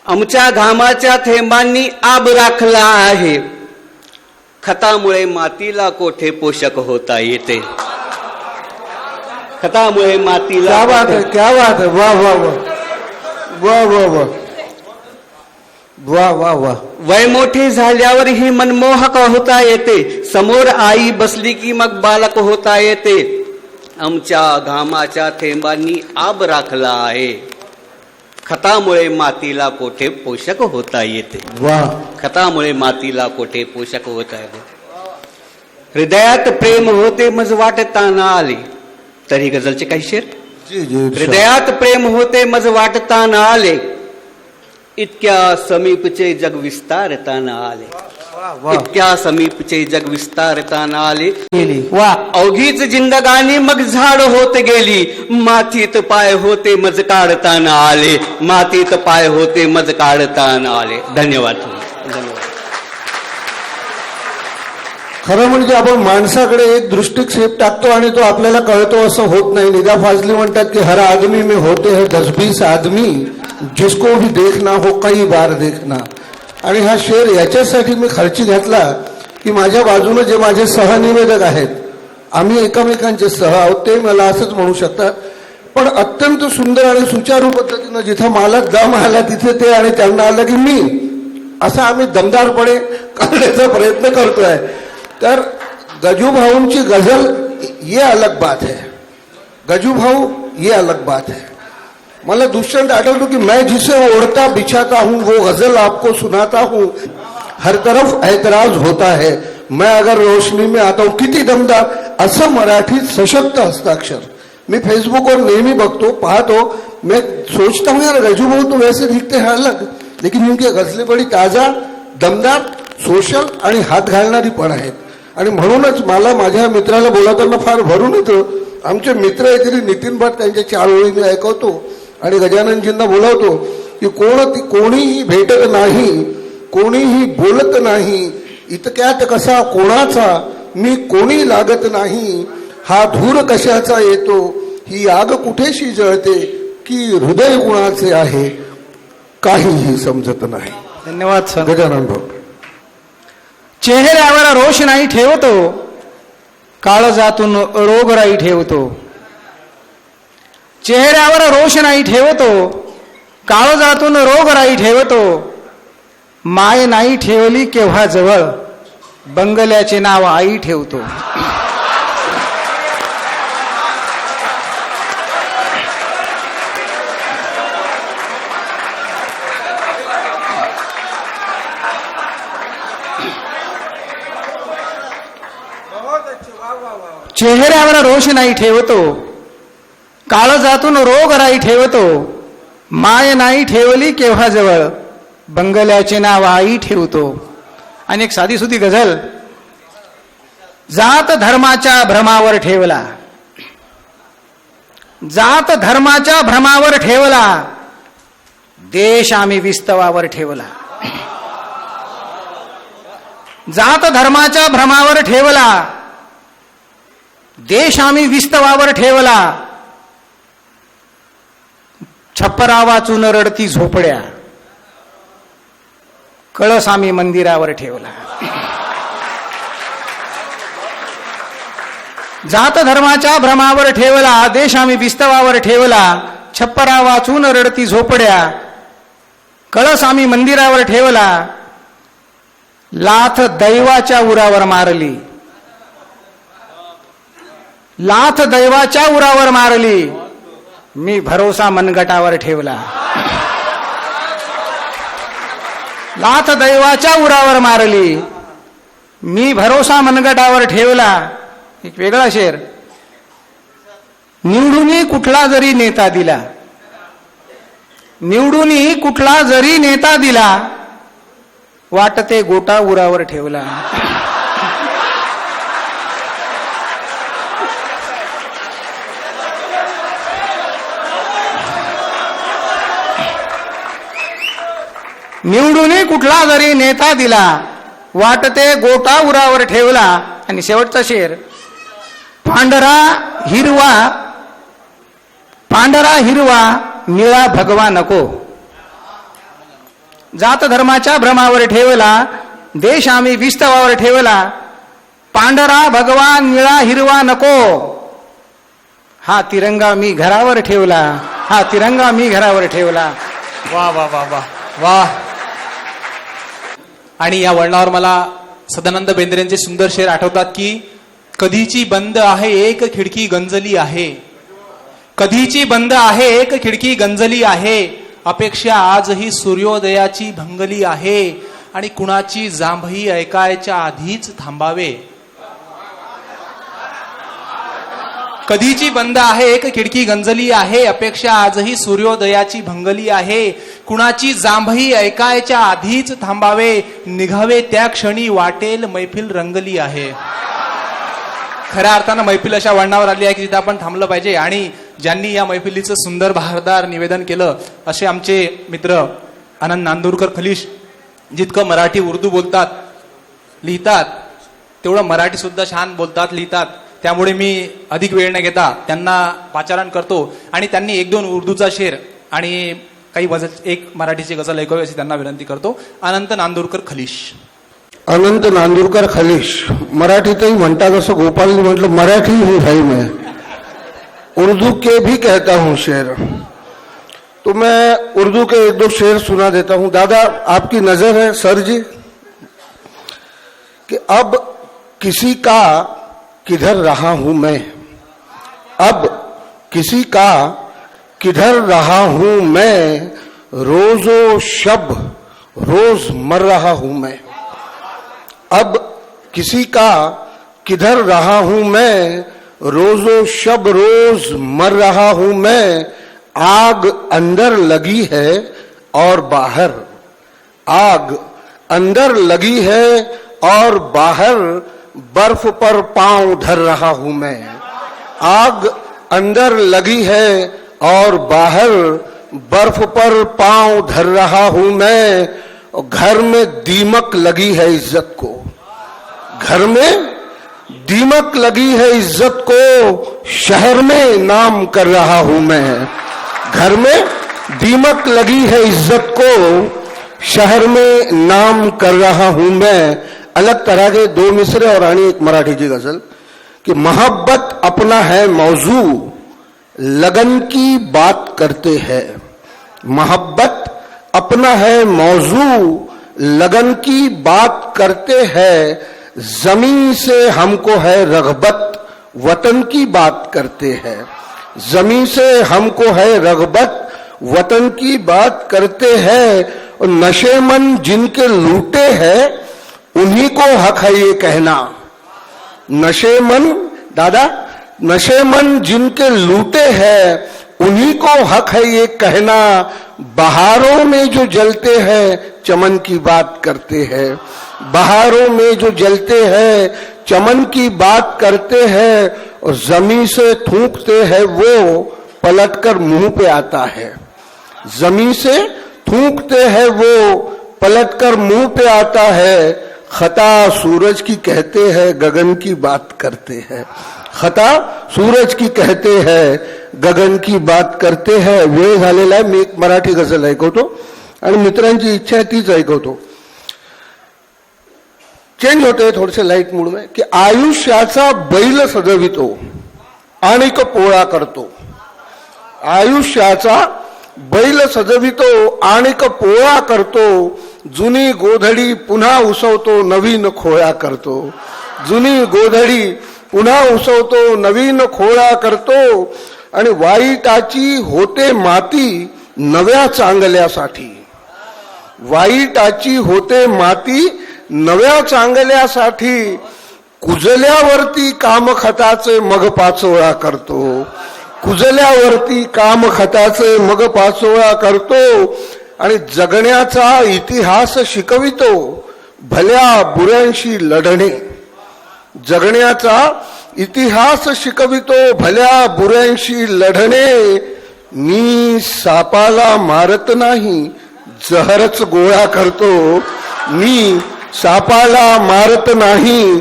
आमच्या घामाच्या थेंबांनी आब राखला आहे, खतामुळे मातीला कोठे पोषक होता येते. खतामुळे मातीला क्या बात है, क्या बात है, वाह वाह वाह वाह वाह वाह वाह वाह वाह. वय मोठे झाल्यावरही मनमोहक होता येते, समोर आई बसली की मग बालक होता येते. आमच्या घामाच्या थेंबांनी आब राखला आहे, खतामुळे मातीला कोठे पोषक होता येते. वाह. खतामुळे मातीला कोठे पोषक होता येते. हृदयात प्रेम होते मज वाटताना आले. तर ही गझलचे काही शेर. जी जी. हृदयात प्रेम होते मज वाटताना आले, इतक्या समीपचे जग विस्तारताना आले. इतक्या समीपचे जग विस्तारताना आले. वा. अवघीच जिंदगानी मग झाड होत गेली, मातीत पाय होते मज काढताना आले. मातीत पाय होते मज काढताना आले. धन्यवाद. धन्यवाद. खरं म्हणजे आपण माणसाकडे एक दृष्टिक्षेप टाकतो आणि तो आपल्याला कळतो असं होत नाही. निदा फाजली म्हणतात की हर आदमी में होते हैं 10-20 आदमी, जिसको भी देखना हो कई बार देखना. आणि हा शेर याच्यासाठी मी खर्ची घातला की माझ्या बाजूने जे माझे सहनिवेदक आहेत, आम्ही एकमेकांचे सह आहोत, ते मला असंच म्हणू शकतात. पण अत्यंत सुंदर आणि सुचारू पद्धतीनं जिथं मला दम आला तिथे ते आणि त्यांना आलं की मी, असं आम्ही दमदारपणे करण्याचा प्रयत्न करतोय. तर गजू भाऊंची गजल ये अलग बात है. गजू भाऊ ये अलग बात है. मला दुष्यंत आठवतो की मैं जिसे ओढ़ता बिछाता हूं वो गजल आपको सुनाता हूं, हर तरफ ऐतराज होता है, मैं अगर रोशनी में आता हूं. किती दमदार असं मराठीत सशक्त हस्ताक्षर मी फेसबुकवर नेहमी बघतो, पाहतो. मैं सोचता हूं यार गजू भाऊ तो वैसे दिखते हैं अलग, लेकिन उनकी गजलें बड़ी ताजा, दमदार, सोशल आणि हात घालणारी पण आहेत. आणि म्हणूनच मला माझ्या मित्राला बोलवताना फार भरून येतं. आमचे मित्र आहे तरी नितीन भट त्यांच्या 4 ओळी मी ऐकवतो आणि गजाननजींना बोलावतो की कोणीही भेटत नाही, कोणीही बोलत नाही, इतक्यात कसा कोणाचा मी कोणी लागत नाही, हा धूर कशाचा येतो, ही आग कुठेशी जळते, की हृदय कुणाचे आहे काहीही समजत नाही. धन्यवाद सर. गजानन भाऊ. चेहऱ्यावर रोषणाई ठेवतो, काळजातून रोगराई ठेवतो. चेहऱ्यावर रोषणाई ठेवतो, काळजातून रोगराई ठेवतो. माय नाही ठेवली केव्हा जवळ, बंगल्याचे नाव आई ठेवतो. चेहऱ्यावर रोषणाई ठेवतो, काळजातून रोगराई ठेवतो. माय नाही ठेवली केव्हा जवळ, बंगल्याचे नाव आई ठेवतो. आणि एक साधी सुधी गझल. जात धर्माच्या भ्रमावर ठेवला, जात धर्माच्या भ्रमावर ठेवला, देश आम्ही विस्तवावर ठेवला. जात धर्माच्या भ्रमावर ठेवला, देश आम्ही विस्तवावर ठेवला. छप्परा वाचून रडती झोपड्या, कळस आम्ही मंदिरावर ठेवला. जात धर्माच्या भ्रमावर ठेवला, देश आम्ही विस्तवावर ठेवला. छप्परा वाचून रडती झोपड्या, कळस आम्ही मंदिरावर ठेवला. लाथ दैवाच्या उरावर मारली, लाथ दैवाच्या उरावर मारली, मी भरोसा मनगटावर ठेवला. लाथ दैवाच्या उरावर मारली, मी भरोसा मनगटावर ठेवला. एक वेगळा शेर. निवडून कुठला जरी नेता दिला, निवडून कुठला जरी नेता दिला, वाटते गोटा उरावर ठेवला. निवडून कुठला जरी नेता दिला, वाटते गोटा उरावर ठेवला. आणि शेवटचा शेर. पांढरा हिरवा, पांढरा हिरवा निळा भगवा नको, जात धर्माच्या भ्रमावर ठेवला, देश आम्ही विस्तवावर ठेवला. पांढरा भगवा निळा हिरवा नको, हा तिरंगा मी घरावर ठेवला, हा तिरंगा मी घरावर ठेवला. वा वा वा वा वा. आणि या वळणावर मला सदानंद बेंद्रेंचे सुंदर शेर आठवतात की कधीची बंद आहे एक खिडकी गंजली आहे, कधीची बंद आहे एक खिडकी गंजली आहे, अपेक्षा आजही सूर्योदयाची भंगली आहे, आणि कुणाची जांभई ऐकायच्या आधीच थांबावे. कधीची बंद आहे एक खिडकी गंजली आहे, अपेक्षा आजही सूर्योदयाची भंगली आहे, कुणाची जांभई ऐकायच्या आधीच थांबावे, निघावे त्या क्षणी वाटेल मैफिल रंगली आहे. खऱ्या अर्थानं मैफिल अशा वळणावर आली आहे की जिथे आपण थांबलं पाहिजे. आणि ज्यांनी या मैफिलीचं सुंदर बहारदार निवेदन केलं असे आमचे मित्र आनंद नांदूरकर खलीश, जितकं मराठी उर्दू बोलतात लिहितात तेवढं मराठी सुद्धा छान बोलतात लिहितात. त्यामुळे मी अधिक वेळ न घेता त्यांना पाचारण करतो आणि त्यांनी 1-2 उर्दूचा शेर आणि काही एक मराठीची गझल ऐकावी अशी त्यांना विनंती करतो. अनंत नांदूरकर खलीश. अनंत नांदूरकर खलीश. मराठीतही म्हणतात असं गोपालने म्हटलं, मराठी हूँ भाई मैं, उर्दू के भी कहता हूँ शेर. तो मैं उर्दू के 1-2 शेर सुना देता हूँ. दादा आपकी नजर है सर जी कि अब किसी का किधर रहा हूं मैं, अब किसी का किधर रहा हूं मैं, रोजो शब रोज मर रहा हूं मैं. अब किसी का किधर रहा हूं मैं, रोजो शब रोज मर रहा हूं मैं. आग अंदर लगी है और बाहर, आग अंदर लगी है और बाहर बर्फ पर पांव धर रहा हूं मैं. आग अंदर लगी है और बाहर बर्फ पर पांव धर रहा हूं मैं. घर में दीमक लगी है इज्जत को, घर में दीमक लगी है इज्जत को, शहर में नाम कर रहा हूं मैं. घर में दीमक लगी है इज्जत को, शहर में नाम कर रहा हूं मैं. अलग तरह के 2 मिसरे और रानी एक मराठी की गजल कि मोहब्बत अपना है मौजू, लगन की बात करते हैं. मोहब्बत अपना है मौजू, लगन की बात करते हैं. जमीन से हमको है रगबत, वतन की बात करते हैं. जमीन से हमको है रगबत, वतन की बात करते हैं. और नशेमन जिनके लूटे हैं उन्हीं को हक है ये कहना. नशेमन दादा, नशेमन जिनके लूटे हैं उन्हीं को हक है ये कहना. बहारों में जो जलते हैं चमन की बात करते हैं. बहारों में जो जलते हैं चमन की बात करते हैं. और जमीन से थूकते हैं वो पलटकर मुंह पे आता है. जमीन से थूकते हैं वो पलटकर मुंह पे आता है. खता सूरज की कहते हैं गगन की बात करते हैं. खता सूरज की कहते हैं गगन की बात करते हैं. वेळ झालेला आहे. मी एक मराठी गझल ऐकवतो आणि मित्रांची इच्छा आहे तीच ऐकवतो. चेंज होते थोडेसे लाईट मूड में की आयुष्याचा बैल सजवितो आणि पोळा करतो. आयुष्याचा बैल सजवितो आणि पोळा करतो. जुनी गोधडी पुन्हा उसवतो नवीन खोळा करतो. जुनी गोधडी पुन्हा उसवतो नवीन खोळा करतो. आणि वाईटाची होते माती नव्या चांगल्यासाठी. वाईटाची होते माती नव्या चांगल्यासाठी. कुजल्यावरती कामखताचे मग पाचोळा करतो. कुजल्यावरती कामखताचे मग पाचोळा करतो. आणि जगण्याचा इतिहास शिकवितो भल्या बुऱ्यांशी लढणे. जगण्याचा इतिहास शिकवितो भल्या बुऱ्यांशी लढणे. मी सापाला मारत नाही जहरच गोळा करतो. मी सापाला मारत नाही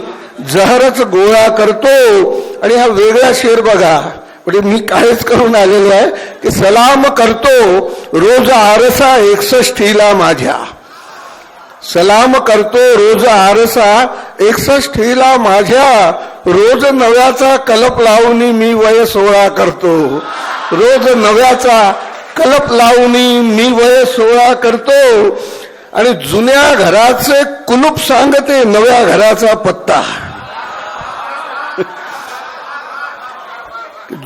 जहरच गोळा करतो. आणि हा वेगळा शेर बघा, म्हणजे मी कायच करून आलेलो आहे की सलाम करतो रोज आरसा 61ला माझ्या. सलाम करतो रोज आरसा 61ला माझ्या. रोज नव्याचा कलप लावणी मी वय 16 करतो. रोज नव्याचा कलप लावणी मी वय 16 करतो. आणि जुन्या घराचे कुलूप सांगते नव्या घराचा पत्ता.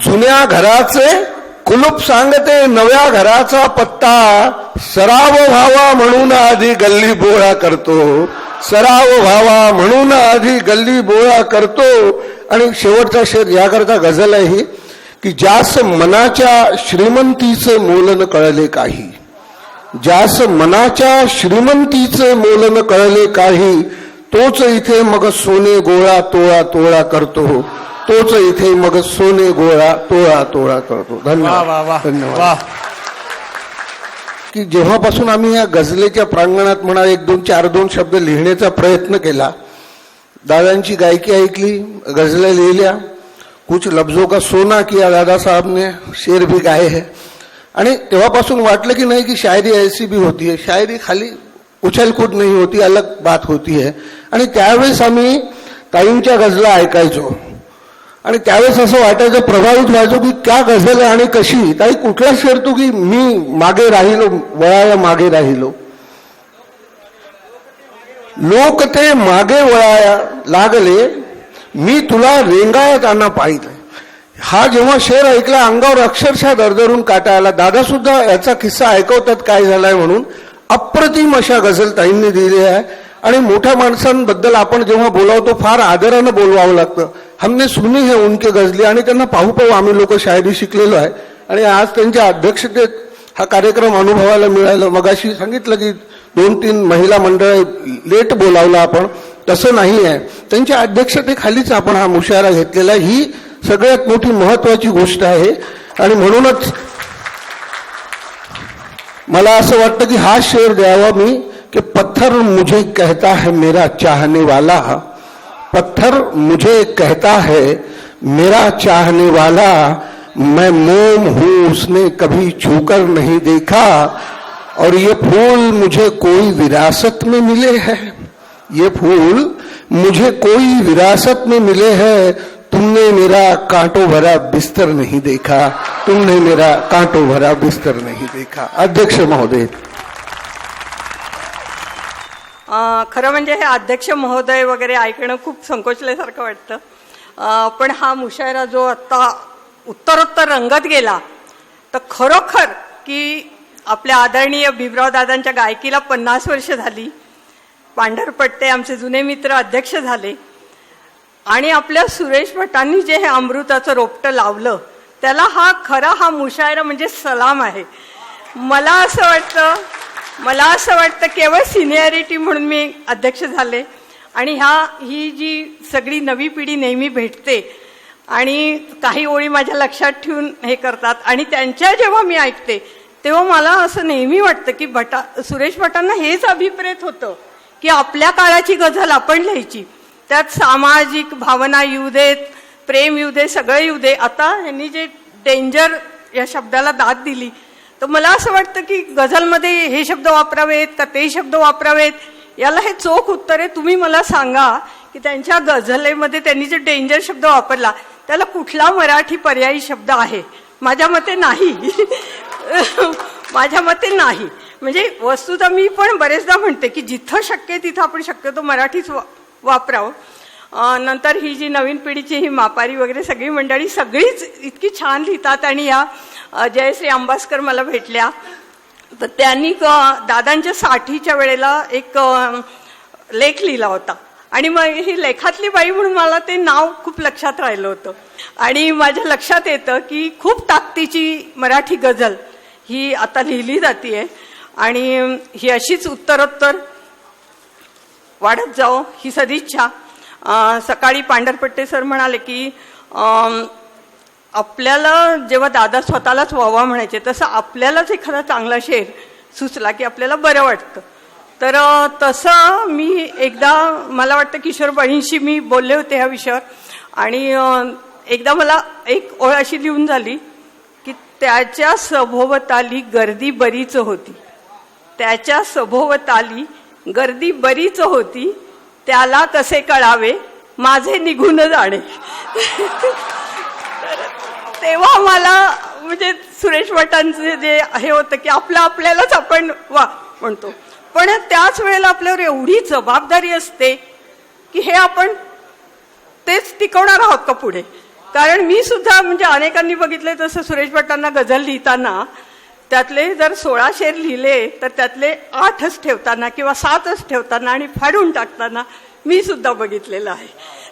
जुन्या घराचे कुलूप सांगते नव्या घराचा पत्ता. सराव व्हावा म्हणून आधी गल्ली बोळा करतो. सराव व्हावा म्हणून आधी गल्ली बोळा करतो. आणि शेवटचा शेर याकरता गझल आहे ही की ज्यास मनाच्या श्रीमंतीचे मोल न कळले काही. ज्यास मनाच्या श्रीमंतीचे मोल न कळले काही. तोच इथे मग सोने गोळा तोळा तोळा करतो. तोच इथे मग सोने गोळा तोळा तोळा करतो. धन्यवाद. धन्यवाद. की जेव्हापासून आम्ही या गझलेच्या प्रांगणात म्हणा 1-2 शब्द लिहिण्याचा प्रयत्न केला, दादांची गायकी ऐकली, गझलें लिहिल्या, कुछ लफ्जों का सोना किया दादा साहब ने, शेर भी गाए हैं. आणि तेव्हापासून वाटलं की नाही की शायरी ऐसी भी होती है. शायरी खाली उछलकूद नहीं होती, अलग बात होती है. आणि त्यावेळेस आम्ही ताईंच्या गझला ऐकायचो आणि त्यावेळेस असं वाटायचं, प्रभावित व्हायचो की क्या गझल आहे आणि कशी. ताई कुठला शेर तू की मी मागे राहिलो वळाया मागे राहिलो. लोक ते मागे वळाया लागले मी तुला रेंगाळताना पाहिलं. हा जेव्हा शेर ऐकला अंगावर अक्षरशः दरदरून काटा आला. दादा सुद्धा याचा किस्सा ऐकवतात काय झालाय म्हणून. अप्रतिम अशा गझल ताईंनी दिली आहे. आणि मोठ्या माणसांबद्दल आपण जेव्हा बोलावतो फार आदरानं बोलवावं लागतं. हमने सुनी है उनके गझली. आणि त्यांना पाहू पाहू आम्ही लोक शायरी शिकलेलो आहे. आणि आज त्यांच्या अध्यक्षतेत हा कार्यक्रम अनुभवायला मिळाला. मगाशी सांगितलं की 2-3 महिला मंडळ लेट बोलावलं आपण, तसं नाही आहे. त्यांच्या अध्यक्षतेखालीच आपण हा मुशायरा घेतलेला आहे. ही सगळ्यात मोठी महत्वाची गोष्ट आहे. आणि म्हणूनच मला असं वाटतं की हा शेर द्यावा मी कि पत्थर मुझे कहता है मेरा चाहने वाला. पत्थर मुझे कहता है मेरा चाहने वाला. मैं मोम हूं उसने कभी छूकर नहीं देखा. और ये फूल मुझे कोई विरासत में मिले हैं. ये फूल मुझे कोई विरासत में मिले हैं. तुमने मेरा कांटों भरा बिस्तर नहीं देखा. तुमने मेरा कांटों भरा बिस्तर नहीं देखा. अध्यक्ष महोदय, खरं म्हणजे हे अध्यक्ष महोदय वगैरे ऐकणं खूप संकोचल्यासारखं वाटतं. पण हा मुशायरा जो आत्ता उत्तरोत्तर रंगत गेला तर खरोखर की आपल्या आदरणीय भिमराव दादांच्या गायकीला 50 वर्ष झाली. पांढरपट्टे आमचे जुने मित्र अध्यक्ष झाले आणि आपल्या सुरेश भटांनी जे हे अमृताचं रोपटं लावलं त्याला हा मुशायरा म्हणजे सलाम आहे. मला असं वाटतं केवळ सिनियरिटी म्हणून मी अध्यक्ष झाले. आणि ही जी सगळी नवी पिढी नेहमी भेटते आणि काही ओळी माझ्या लक्षात ठेवून हे करतात आणि त्यांच्या जेव्हा मी ऐकते तेव्हा मला असं नेहमी वाटतं की सुरेश भटांना हेच अभिप्रेत होतं की आपल्या काळाची गझल आपण लिहायची, त्यात सामाजिक भावना येऊ देत, प्रेम येऊ दे, सगळं येऊ दे. आता ह्यांनी जे डेंजर या शब्दाला दाद दिली तर मला असं वाटतं की गझलमध्ये हे शब्द वापरावेत का ते शब्द वापरावेत, याला हे चोख उत्तर आहे. तुम्ही मला सांगा की त्यांच्या गझलेमध्ये त्यांनी जे डेंजर शब्द वापरला त्याला कुठला मराठी पर्यायी शब्द आहे? माझ्या मते नाही. माझ्या मते नाही. म्हणजे वस्तुतः मी पण बरेचदा म्हणते की जिथं शक्य तिथं आपण शक्यतो मराठीच वापरावं. नंतर ही जी नवीन पिढीची ही मापारी वगैरे सगळी मंडळी सगळीच इतकी छान लिहितात. आणि या जयश्री अंबासकर मला भेटल्या तर त्यांनी दादांच्या 60च्या वेळेला एक लेख लिहिला होता आणि मग ही लेखातली बाई म्हणून मला ते नाव खूप लक्षात राहिलं होतं. आणि माझ्या लक्षात येतं की खूप ताकदीची मराठी गझल ही आता लिहिली जाते आणि ही अशीच उत्तरोत्तर वाढत जाओ ही सदिच्छा. सकाळी पांढरपट्टे सर म्हणाले की आपल्याला जेव्हा दादा स्वतःलाच वावा म्हणायचे तसं आपल्यालाच एखादा चांगला शेर सुचला की आपल्याला बरं वाटतं. तर तसं मी एकदा मला वाटतं किशोर बळींशी मी बोलले होते ह्या विषयावर आणि एकदा मला एक ओळ अशी लिहून झाली की त्याच्या सभोवताली गर्दी बरीच होती. त्याच्या सभोवताली गर्दी बरीच होती त्याला कसे कळावे माझे निघून जाणे. तेव्हा मला म्हणजे सुरेश भटांचे जे हे होतं की आपल्यालाच आपण वा म्हणतो, पण त्याच वेळेला आपल्यावर एवढी जबाबदारी असते की हे आपण तेच टिकवणार आहोत का पुढे. कारण मी सुद्धा म्हणजे अनेकांनी बघितले तसं सुरेश भटांना गझल लिहिताना त्यातले जर 16 शेर लिहिले तर त्यातले 8च ठेवताना किंवा 7च ठेवताना आणि फाडून टाकताना मी सुद्धा बघितलेलं आहे.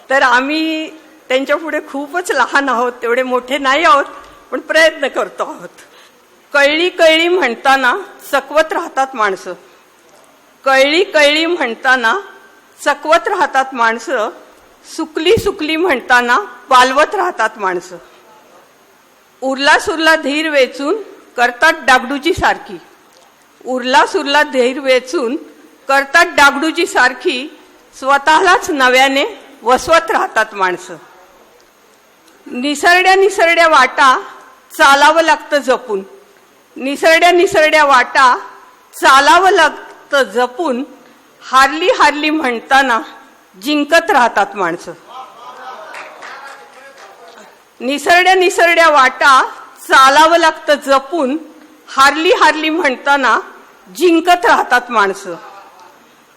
तर आम्ही त्यांच्या पुढे खूपच लहान आहोत, तेवढे मोठे नाही आहोत, पण प्रयत्न करतो आहोत. कळली कळली म्हणताना चकवत राहतात माणसं, कळली कळली म्हणताना चकवत राहतात माणसं, सुकली सुकली म्हणताना पालवत राहतात माणसं. उरला सुरला धीर वेचून करतात डागडूची सारखी, उरला सुरला धीर वेचून करतात डागडूची सारखी, स्वतःलाच नव्याने वसवत राहतात माणसं. निसरड्या निसरड्या वाटा चालावं लागतं जपून, निसरड्या निसरड्या वाटा चालावं लागतं जपून, हारली हारली म्हणताना जिंकत राहतात माणसं. निसरड्या निसरड्या वाटा चालावं लागतं जपून, हारली हारली म्हणताना जिंकत राहतात माणसं.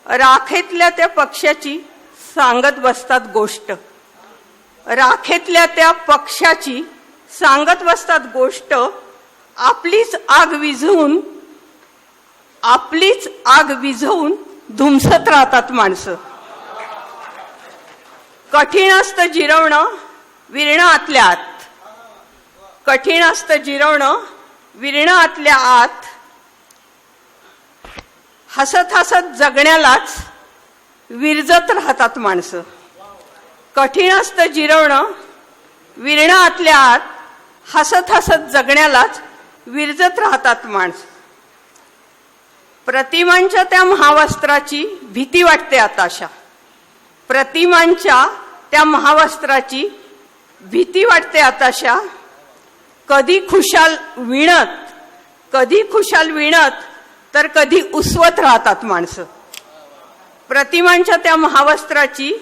राखेतल्या त्या पक्षाची सांगत बसतात गोष्ट, राखेतल्या त्या पक्षाची सांगत बसतात गोष्ट, आपलीच आग विझवून धुमसत राहतात माणसं. कठीण असतं जिरवणं विरणं आतल्या आत, कठीण असतं जिरवणं विरणं आतल्या आत, हसत हसत जगण्यालाच विरजत राहतात माणसं. कठीण असतं जिरवणं विरणं आतल्या आत, हसत हसत जगण्यालाच विरजत राहतात माणसं. प्रतिमांच्या त्या महावस्त्राची भीती वाटते आताशा, प्रतिमांच्या त्या महावस्त्राची भीती वाटते आताशा. कधी खुशाल विणत तर कधी उसवत राहतात माणसं. प्रतिमांच्या त्या महावस्त्राची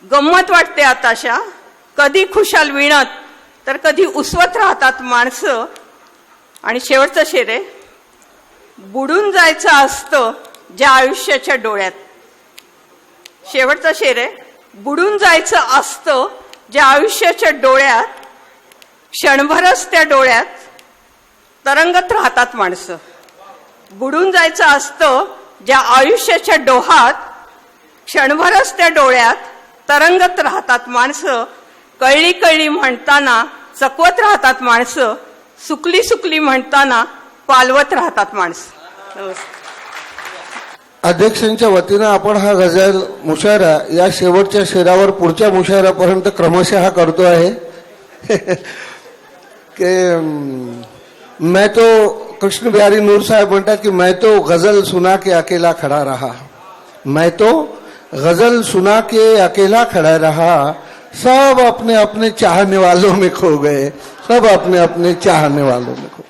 गंमत वाटते आताशा, कधी खुशाल विणत तर कधी उसवत राहतात माणसं. आणि शेवटचं शेर आहे, बुडून जायचं असतं ज्या आयुष्याच्या डोळ्यात. शेवटचा शेर आहे, बुडून जायचं असतं ज्या आयुष्याच्या डोळ्यात, क्षणभरच त्या डोळ्यात तरंगत राहतात माणसं. बुडून जायचं असतं ज्या आयुष्याच्या डोहात, क्षणभरच त्या डोळ्यात तरंगत राहतात माणसं. कळली कळली म्हणताना चकवत राहतात माणसं, सुकली सुकली म्हणताना पालवत राहतात माणसं. नमस्कार. अध्यक्षांच्या वतीनं आपण हा गझल मुशायरा या शेवटच्या शेरावर पुढच्या मुशायरापर्यंत क्रमशः करतो आहे. कि मैं तो कृष्ण बिहारी नूर साहेब म्हणतात की मैं तो गजल सुना के अकेला खड़ा रहा, मैं तो गजल सुना के अकेला खड़ा रहा, सब अपने अपने चाहने वालों में खो गए, सब अपने अपने चाहने वालों में खो